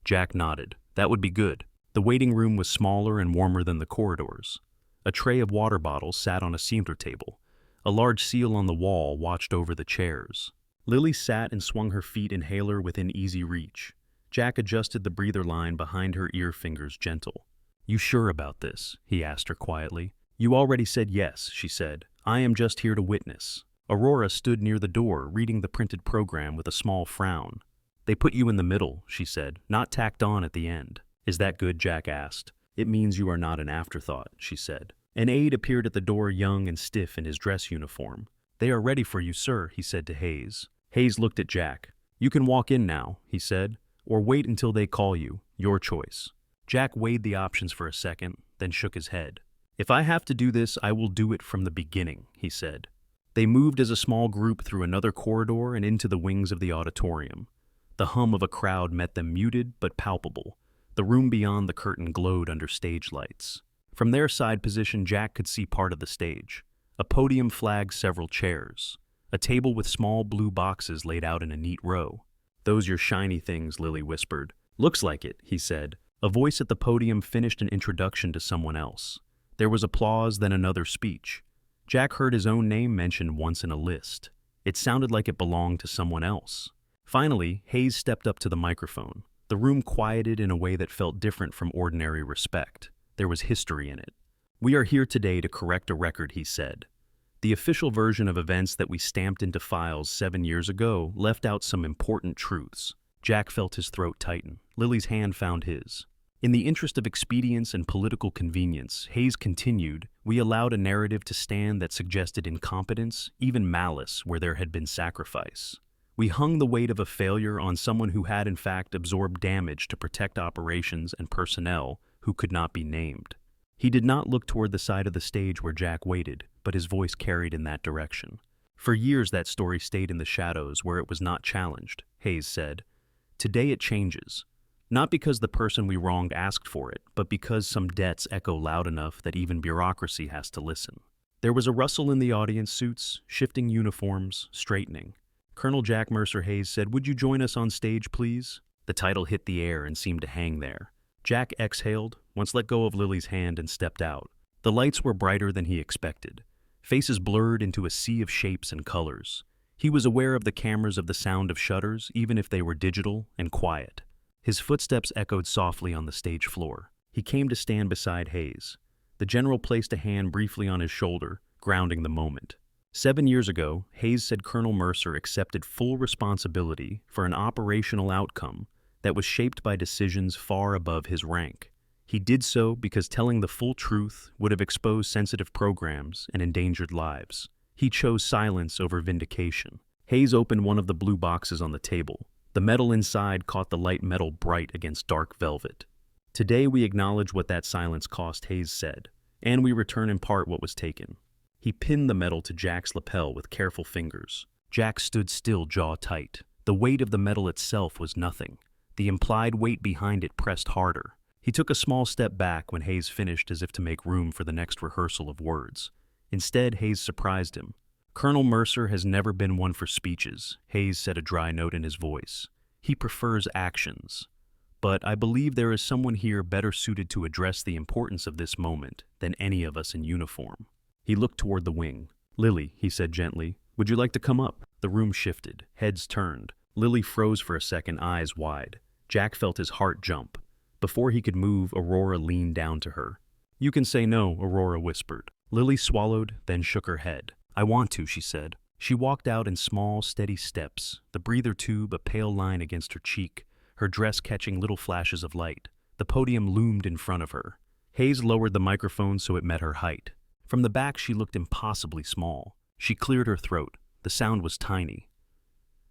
S1: Jack nodded. That would be good. The waiting room was smaller and warmer than the corridors. A tray of water bottles sat on a center table. A large seal on the wall watched over the chairs. Lily sat and swung her feet inhaler within easy reach. Jack adjusted the breather line behind her ear fingers gentle. You sure about this? He asked her quietly. You already said yes, she said. I am just here to witness. Aurora stood near the door, reading the printed program with a small frown. They put you in the middle, she said, not tacked on at the end. Is that good? Jack asked. It means you are not an afterthought, she said. An aide appeared at the door, young and stiff in his dress uniform. They are ready for you, sir, he said to Hayes. Hayes looked at Jack. You can walk in now, he said, or wait until they call you. Your choice. Jack weighed the options for a second, then shook his head. If I have to do this, I will do it from the beginning, he said. They moved as a small group through another corridor and into the wings of the auditorium. The hum of a crowd met them, muted but palpable. The room beyond the curtain glowed under stage lights. From their side position, Jack could see part of the stage. A podium flagged several chairs. A table with small blue boxes laid out in a neat row. "Those your shiny things," Lily whispered. "Looks like it," he said. A voice at the podium finished an introduction to someone else. There was applause, then another speech. Jack heard his own name mentioned once in a list. It sounded like it belonged to someone else. Finally, Hayes stepped up to the microphone. The room quieted in a way that felt different from ordinary respect. There was history in it. "We are here today to correct a record," he said. "The official version of events that we stamped into files 7 years ago left out some important truths." Jack felt his throat tighten. Lily's hand found his. "In the interest of expedience and political convenience," Hayes continued, "we allowed a narrative to stand that suggested incompetence, even malice, where there had been sacrifice. We hung the weight of a failure on someone who had in fact absorbed damage to protect operations and personnel who could not be named." He did not look toward the side of the stage where Jack waited, but his voice carried in that direction. "For years that story stayed in the shadows where it was not challenged," Hayes said. "Today it changes. Not because the person we wronged asked for it, but because some debts echo loud enough that even bureaucracy has to listen." There was a rustle in the audience, suits, shifting uniforms, straightening. Colonel Jack Mercer Hayes said, "Would you join us on stage, please?" The title hit the air and seemed to hang there. Jack exhaled, once let go of Lily's hand, and stepped out. The lights were brighter than he expected. Faces blurred into a sea of shapes and colors. He was aware of the cameras, of the sound of shutters, even if they were digital and quiet. His footsteps echoed softly on the stage floor. He came to stand beside Hayes. The general placed a hand briefly on his shoulder, grounding the moment. 7 years ago, Hayes said Colonel Mercer accepted full responsibility for an operational outcome that was shaped by decisions far above his rank. He did so because telling the full truth would have exposed sensitive programs and endangered lives. He chose silence over vindication. Hayes opened one of the blue boxes on the table. The metal inside caught the light metal bright against dark velvet. "Today we acknowledge what that silence cost," Hayes said, "and we return in part what was taken." He pinned the metal to Jack's lapel with careful fingers. Jack stood still, jaw tight. The weight of the metal itself was nothing. The implied weight behind it pressed harder. He took a small step back when Hayes finished, as if to make room for the next rehearsal of words. Instead, Hayes surprised him. "Colonel Mercer has never been one for speeches," Hayes said, a dry note in his voice. "He prefers actions. But I believe there is someone here better suited to address the importance of this moment than any of us in uniform." He looked toward the wing. "Lily," he said gently, "would you like to come up?" The room shifted. Heads turned. Lily froze for a second, eyes wide. Jack felt his heart jump. Before he could move, Aurora leaned down to her. "You can say no," Aurora whispered. Lily swallowed, then shook her head. "I want to," she said. She walked out in small, steady steps, the breather tube a pale line against her cheek, her dress catching little flashes of light. The podium loomed in front of her. Hayes lowered the microphone so it met her height. From the back she looked impossibly small. She cleared her throat. The sound was tiny.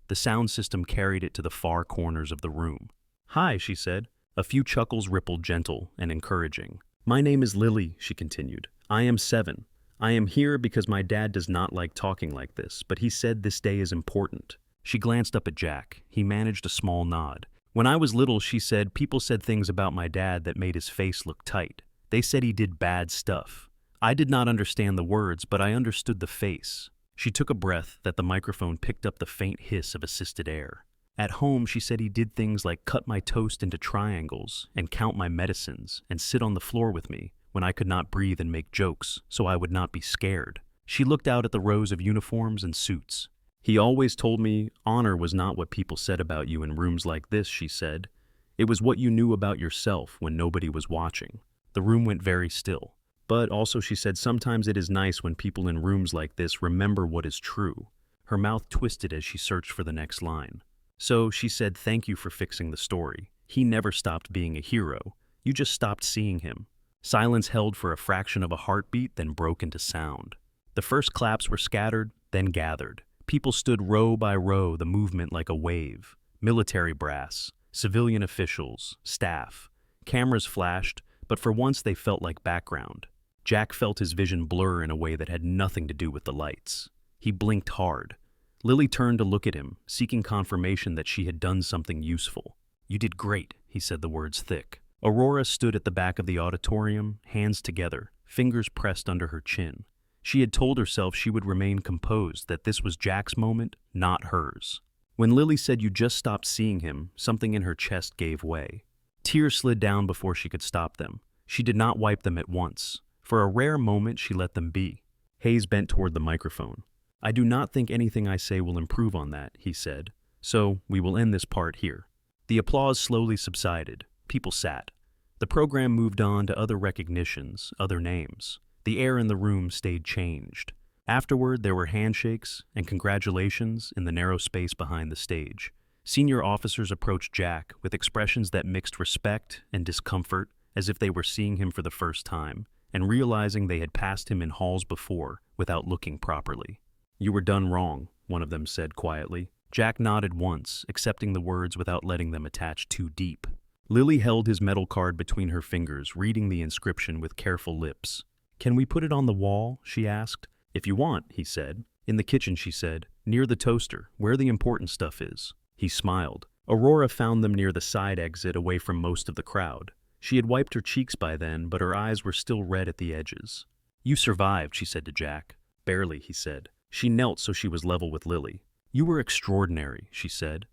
S1: The sound system carried it to the far corners of the room. "Hi," she said. A few chuckles rippled, gentle and encouraging. "My name is Lily," she continued. "I am 7. I am here because my dad does not like talking like this, but he said this day is important." She glanced up at Jack. He managed a small nod. "When I was little," she said, "people said things about my dad that made his face look tight. They said he did bad stuff. I did not understand the words, but I understood the face." She took a breath that the microphone picked up the faint hiss of assisted air. "At home," she said, "he did things like cut my toast into triangles and count my medicines and sit on the floor with me when I could not breathe and make jokes so I would not be scared." She looked out at the rows of uniforms and suits. "He always told me honor was not what people said about you in rooms like this," she said. "It was what you knew about yourself when nobody was watching." The room went very still. "But also," she said, "sometimes it is nice when people in rooms like this remember what is true." Her mouth twisted as she searched for the next line. "So," she said, "thank you for fixing the story. He never stopped being a hero. You just stopped seeing him." Silence held for a fraction of a heartbeat, then broke into sound. The first claps were scattered, then gathered. People stood row by row, the movement like a wave. Military brass, civilian officials, staff. Cameras flashed, but for once they felt like background. Jack felt his vision blur in a way that had nothing to do with the lights. He blinked hard. Lily turned to look at him, seeking confirmation that she had done something useful. "You did great," he said, the words thick. Aurora stood at the back of the auditorium, hands together, fingers pressed under her chin. She had told herself she would remain composed, that this was Jack's moment, not hers. When Lily said you just stopped seeing him, something in her chest gave way. Tears slid down before she could stop them. She did not wipe them at once. For a rare moment, she let them be. Hayes bent toward the microphone. I do not think anything I say will improve on that, he said. So, we will end this part here. The applause slowly subsided. People sat. The program moved on to other recognitions, other names. The air in the room stayed changed. Afterward, there were handshakes and congratulations in the narrow space behind the stage. Senior officers approached Jack with expressions that mixed respect and discomfort, as if they were seeing him for the first time, and realizing they had passed him in halls before without looking properly. You were done wrong, one of them said quietly. Jack nodded once, accepting the words without letting them attach too deep. Lily held his metal card between her fingers, reading the inscription with careful lips. Can we put it on the wall? She asked. If you want, he said. In the kitchen, she said, near the toaster, where the important stuff is. He smiled. Aurora found them near the side exit, away from most of the crowd. She had wiped her cheeks by then, but her eyes were still red at the edges. You survived, she said to Jack. Barely, he said. She knelt so she was level with Lily. You were extraordinary, she said.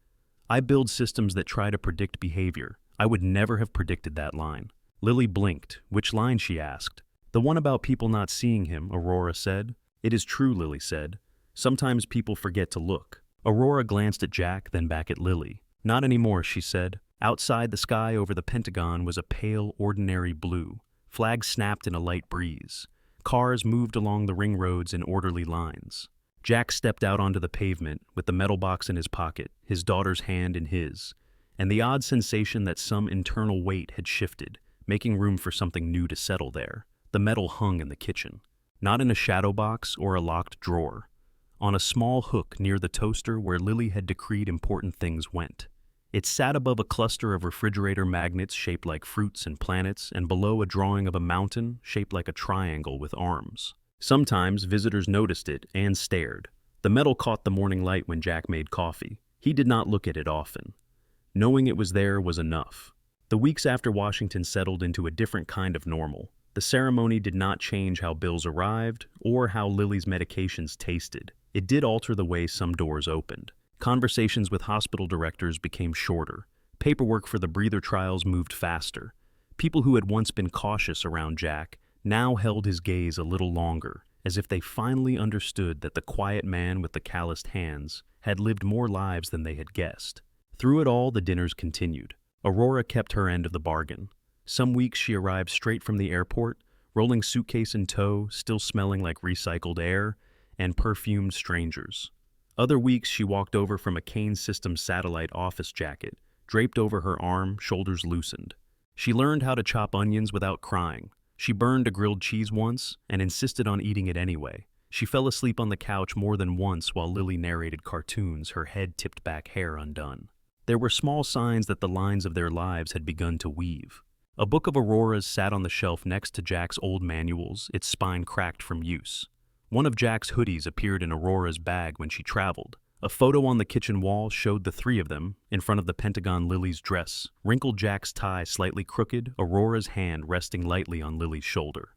S1: I build systems that try to predict behavior. I would never have predicted that line. Lily blinked. Which line, she asked. The one about people not seeing him, Aurora said. It is true, Lily said. Sometimes people forget to look. Aurora glanced at Jack, then back at Lily. Not anymore, she said. Outside, the sky over the Pentagon was a pale, ordinary blue. Flags snapped in a light breeze. Cars moved along the ring roads in orderly lines. Jack stepped out onto the pavement with the metal box in his pocket, his daughter's hand in his, and the odd sensation that some internal weight had shifted, making room for something new to settle there. The metal hung in the kitchen, not in a shadow box or a locked drawer, on a small hook near the toaster where Lily had decreed important things went. It sat above a cluster of refrigerator magnets shaped like fruits and planets, and below a drawing of a mountain shaped like a triangle with arms. Sometimes visitors noticed it and stared. The metal caught the morning light when Jack made coffee. He did not look at it often. Knowing it was there was enough. The weeks after Washington settled into a different kind of normal, the ceremony did not change how bills arrived or how Lily's medications tasted. It did alter the way some doors opened. Conversations with hospital directors became shorter. Paperwork for the breather trials moved faster. People who had once been cautious around Jack now held his gaze a little longer, as if they finally understood that the quiet man with the calloused hands had lived more lives than they had guessed. Through it all, the dinners continued. Aurora kept her end of the bargain. Some weeks she arrived straight from the airport, rolling suitcase in tow, still smelling like recycled air and perfumed strangers. Other weeks she walked over from a Kane Systems satellite office jacket, draped over her arm, shoulders loosened. She learned how to chop onions without crying. She burned a grilled cheese once and insisted on eating it anyway. She fell asleep on the couch more than once while Lily narrated cartoons, her head tipped back, hair undone. There were small signs that the lines of their lives had begun to weave. A book of Aurora's sat on the shelf next to Jack's old manuals, its spine cracked from use. One of Jack's hoodies appeared in Aurora's bag when she traveled. A photo on the kitchen wall showed the three of them, in front of the Pentagon Lily's dress, wrinkled Jack's tie slightly crooked, Aurora's hand resting lightly on Lily's shoulder.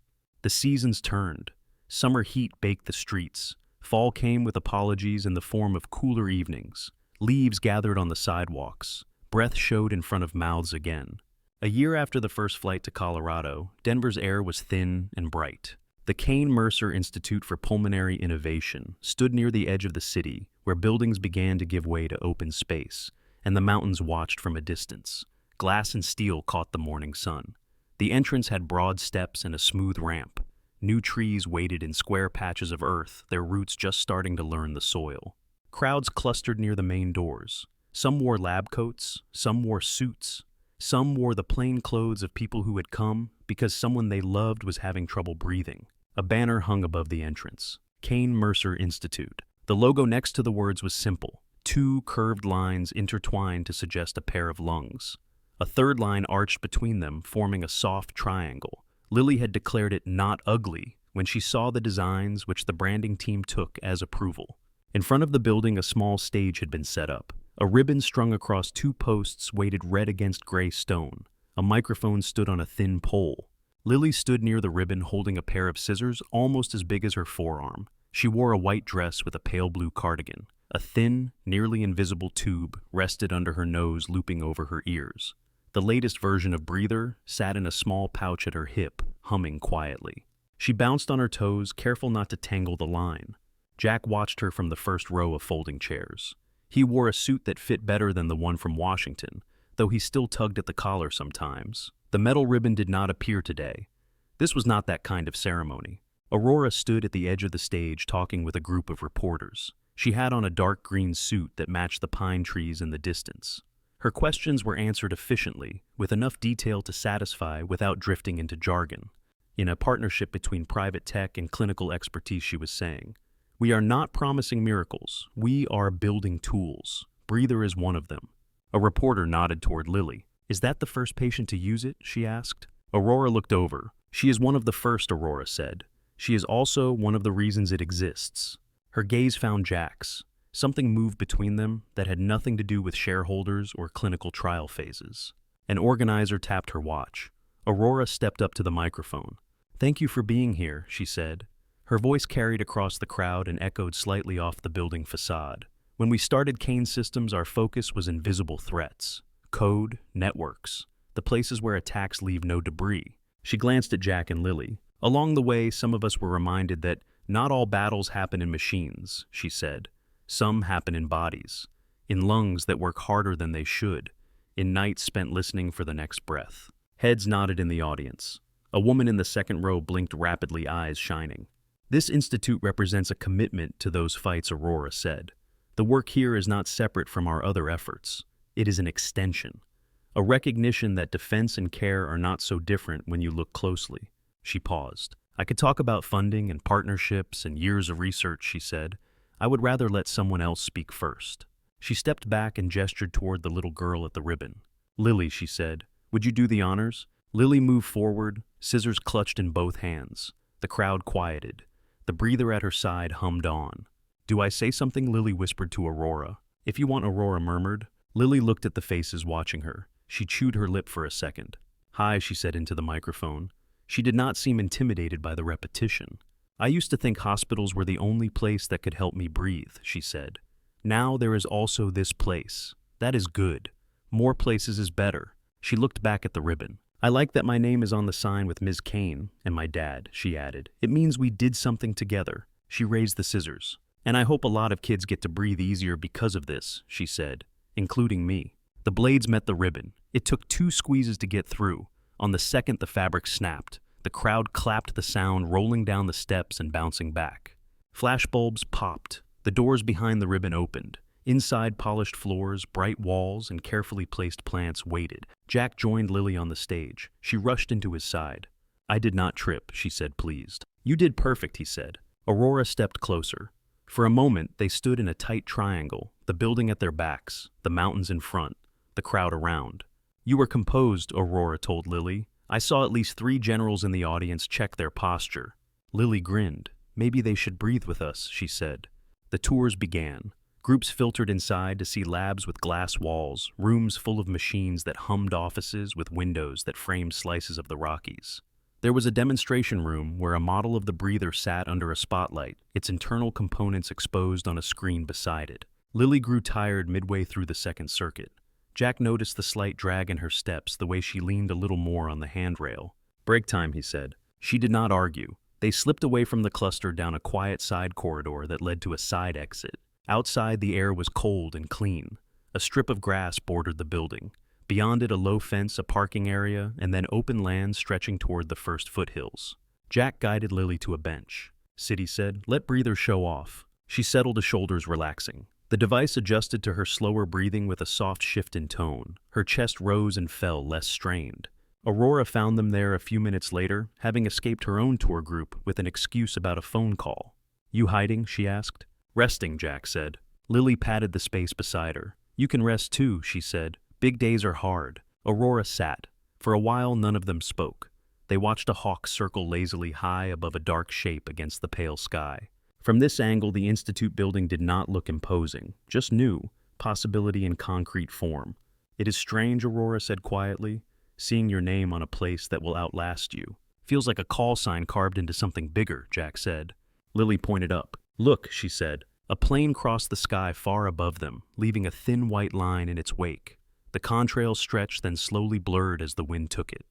S1: The seasons turned. Summer heat baked the streets. Fall came with apologies in the form of cooler evenings. Leaves gathered on the sidewalks. Breath showed in front of mouths again. A year after the first flight to Colorado, Denver's air was thin and bright. The Kane Mercer Institute for Pulmonary Innovation stood near the edge of the city, where buildings began to give way to open space, and the mountains watched from a distance. Glass and steel caught the morning sun. The entrance had broad steps and a smooth ramp. New trees waited in square patches of earth, their roots just starting to learn the soil. Crowds clustered near the main doors. Some wore lab coats, some wore suits. Some wore the plain clothes of people who had come because someone they loved was having trouble breathing. A banner hung above the entrance. Kane Mercer Institute. The logo next to the words was simple. Two curved lines intertwined to suggest a pair of lungs. A third line arched between them, forming a soft triangle. Lily had declared it not ugly when she saw the designs which the branding team took as approval. In front of the building, a small stage had been set up. A ribbon strung across two posts weighted red against gray stone. A microphone stood on a thin pole. Lily stood near the ribbon holding a pair of scissors almost as big as her forearm. She wore a white dress with a pale blue cardigan. A thin, nearly invisible tube rested under her nose, looping over her ears. The latest version of Breather sat in a small pouch at her hip, humming quietly. She bounced on her toes, careful not to tangle the line. Jack watched her from the first row of folding chairs. He wore a suit that fit better than the one from Washington, though he still tugged at the collar sometimes. The metal ribbon did not appear today. This was not that kind of ceremony. Aurora stood at the edge of the stage talking with a group of reporters. She had on a dark green suit that matched the pine trees in the distance. Her questions were answered efficiently, with enough detail to satisfy without drifting into jargon. In a partnership between private tech and clinical expertise, she was saying, "We are not promising miracles. We are building tools. Breather is one of them." A reporter nodded toward Lily. "Is that the first patient to use it?" she asked. Aurora looked over. "She is one of the first," Aurora said. "She is also one of the reasons it exists." Her gaze found Jack's. Something moved between them that had nothing to do with shareholders or clinical trial phases. An organizer tapped her watch. Aurora stepped up to the microphone. "Thank you for being here," she said. Her voice carried across the crowd and echoed slightly off the building facade. "When we started Kane Systems, our focus was invisible threats. Code, networks, the places where attacks leave no debris." She glanced at Jack and Lily. "Along the way, some of us were reminded that not all battles happen in machines," she said. "Some happen in bodies, in lungs that work harder than they should, in nights spent listening for the next breath." Heads nodded in the audience. A woman in the second row blinked rapidly, eyes shining. "This institute represents a commitment to those fights," Aurora said. "The work here is not separate from our other efforts. It is an extension. A recognition that defense and care are not so different when you look closely." She paused. "I could talk about funding and partnerships and years of research," she said. "I would rather let someone else speak first." She stepped back and gestured toward the little girl at the ribbon. "Lily," she said, "would you do the honors?" Lily moved forward, scissors clutched in both hands. The crowd quieted. The breather at her side hummed on. "Do I say something?" Lily whispered to Aurora. "If you want," Aurora murmured. Lily looked at the faces watching her. She chewed her lip for a second. "Hi," she said into the microphone. She did not seem intimidated by the repetition. "I used to think hospitals were the only place that could help me breathe," she said. "Now there is also this place. That is good. More places is better." She looked back at the ribbon. "I like that my name is on the sign with Ms. Kane and my dad," she added. "It means we did something together." She raised the scissors. "And I hope a lot of kids get to breathe easier because of this," she said, "including me." The blades met the ribbon. It took 2 squeezes to get through. On the second, the fabric snapped. The crowd clapped, the sound rolling down the steps and bouncing back. Flashbulbs popped. The doors behind the ribbon opened. Inside, polished floors, bright walls, and carefully placed plants waited. Jack joined Lily on the stage. She rushed into his side. "I did not trip," she said, pleased. "You did perfect," he said. Aurora stepped closer. For a moment, they stood in a tight triangle, the building at their backs, the mountains in front, the crowd around. "You were composed," Aurora told Lily. "I saw at least 3 generals in the audience check their posture." Lily grinned. "Maybe they should breathe with us," she said. The tours began. Groups filtered inside to see labs with glass walls, rooms full of machines that hummed, offices with windows that framed slices of the Rockies. There was a demonstration room where a model of the breather sat under a spotlight, its internal components exposed on a screen beside it. Lily grew tired midway through the second circuit. Jack noticed the slight drag in her steps, the way she leaned a little more on the handrail. "Break time," he said. She did not argue. They slipped away from the cluster down a quiet side corridor that led to a side exit. Outside, the air was cold and clean. A strip of grass bordered the building. Beyond it, a low fence, a parking area, and then open land stretching toward the first foothills. Jack guided Lily to a bench. "Sit," he said. "Let breather show off." She settled the shoulders, relaxing. The device adjusted to her slower breathing with a soft shift in tone. Her chest rose and fell, less strained. Aurora found them there a few minutes later, having escaped her own tour group with an excuse about a phone call. "You hiding?" she asked. "Resting," Jack said. Lily patted the space beside her. "You can rest too," she said. "Big days are hard." Aurora sat. For a while, none of them spoke. They watched a hawk circle lazily high above a dark shape against the pale sky. From this angle, the Institute building did not look imposing, just new, possibility in concrete form. "It is strange," Aurora said quietly, "seeing your name on a place that will outlast you." Feels like a call sign carved into something bigger, Jack said. Lily pointed up. Look, she said. A plane crossed the sky far above them, leaving a thin white line in its wake. The contrail stretched, then slowly blurred as the wind took it.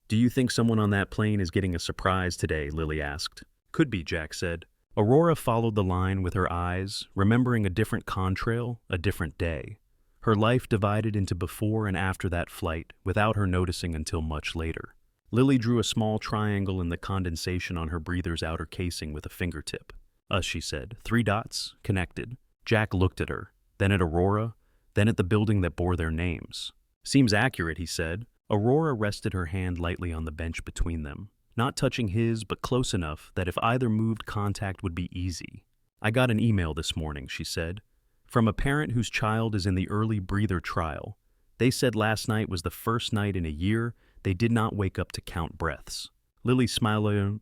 S1: Do you think someone on that plane is getting a surprise today? Lily asked. Could be, Jack said. Aurora followed the line with her eyes, remembering a different contrail, a different day. Her life divided into before and after that flight, without her noticing until much later. Lily drew a small triangle in the condensation on her breather's outer casing with a fingertip. Us, she said. 3 dots, connected. Jack looked at her, then at Aurora, then at the building that bore their names. Seems accurate, he said. Aurora rested her hand lightly on the bench between them, not touching his, but close enough that if either moved, contact would be easy. I got an email this morning, she said, from a parent whose child is in the early breather trial. They said last night was the first night in a year they did not wake up to count breaths. Lily smiled.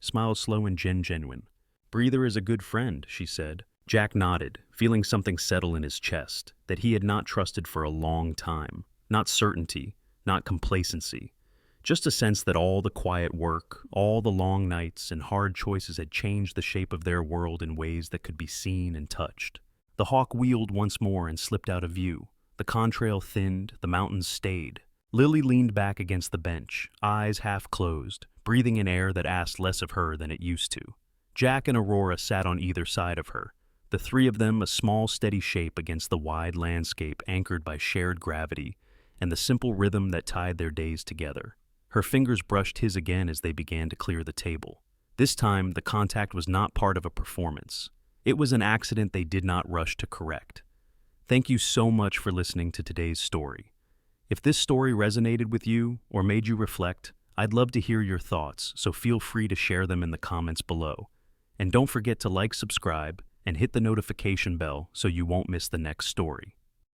S1: Smile slow and genuine. Breather is a good friend, she said. Jack nodded, feeling something settle in his chest that he had not trusted for a long time. Not certainty, not complacency. Just a sense that all the quiet work, all the long nights and hard choices had changed the shape of their world in ways that could be seen and touched. The hawk wheeled once more and slipped out of view. The contrail thinned, the mountains stayed. Lily leaned back against the bench, eyes half closed, breathing in air that asked less of her than it used to. Jack and Aurora sat on either side of her, the 3 of them a small steady shape against the wide landscape anchored by shared gravity and the simple rhythm that tied their days together. Her fingers brushed his again as they began to clear the table. This time, the contact was not part of a performance. It was an accident they did not rush to correct. Thank you so much for listening to today's story. If this story resonated with you or made you reflect, I'd love to hear your thoughts, so feel free to share them in the comments below. And don't forget to like, subscribe, and hit the notification bell so you won't miss the next story.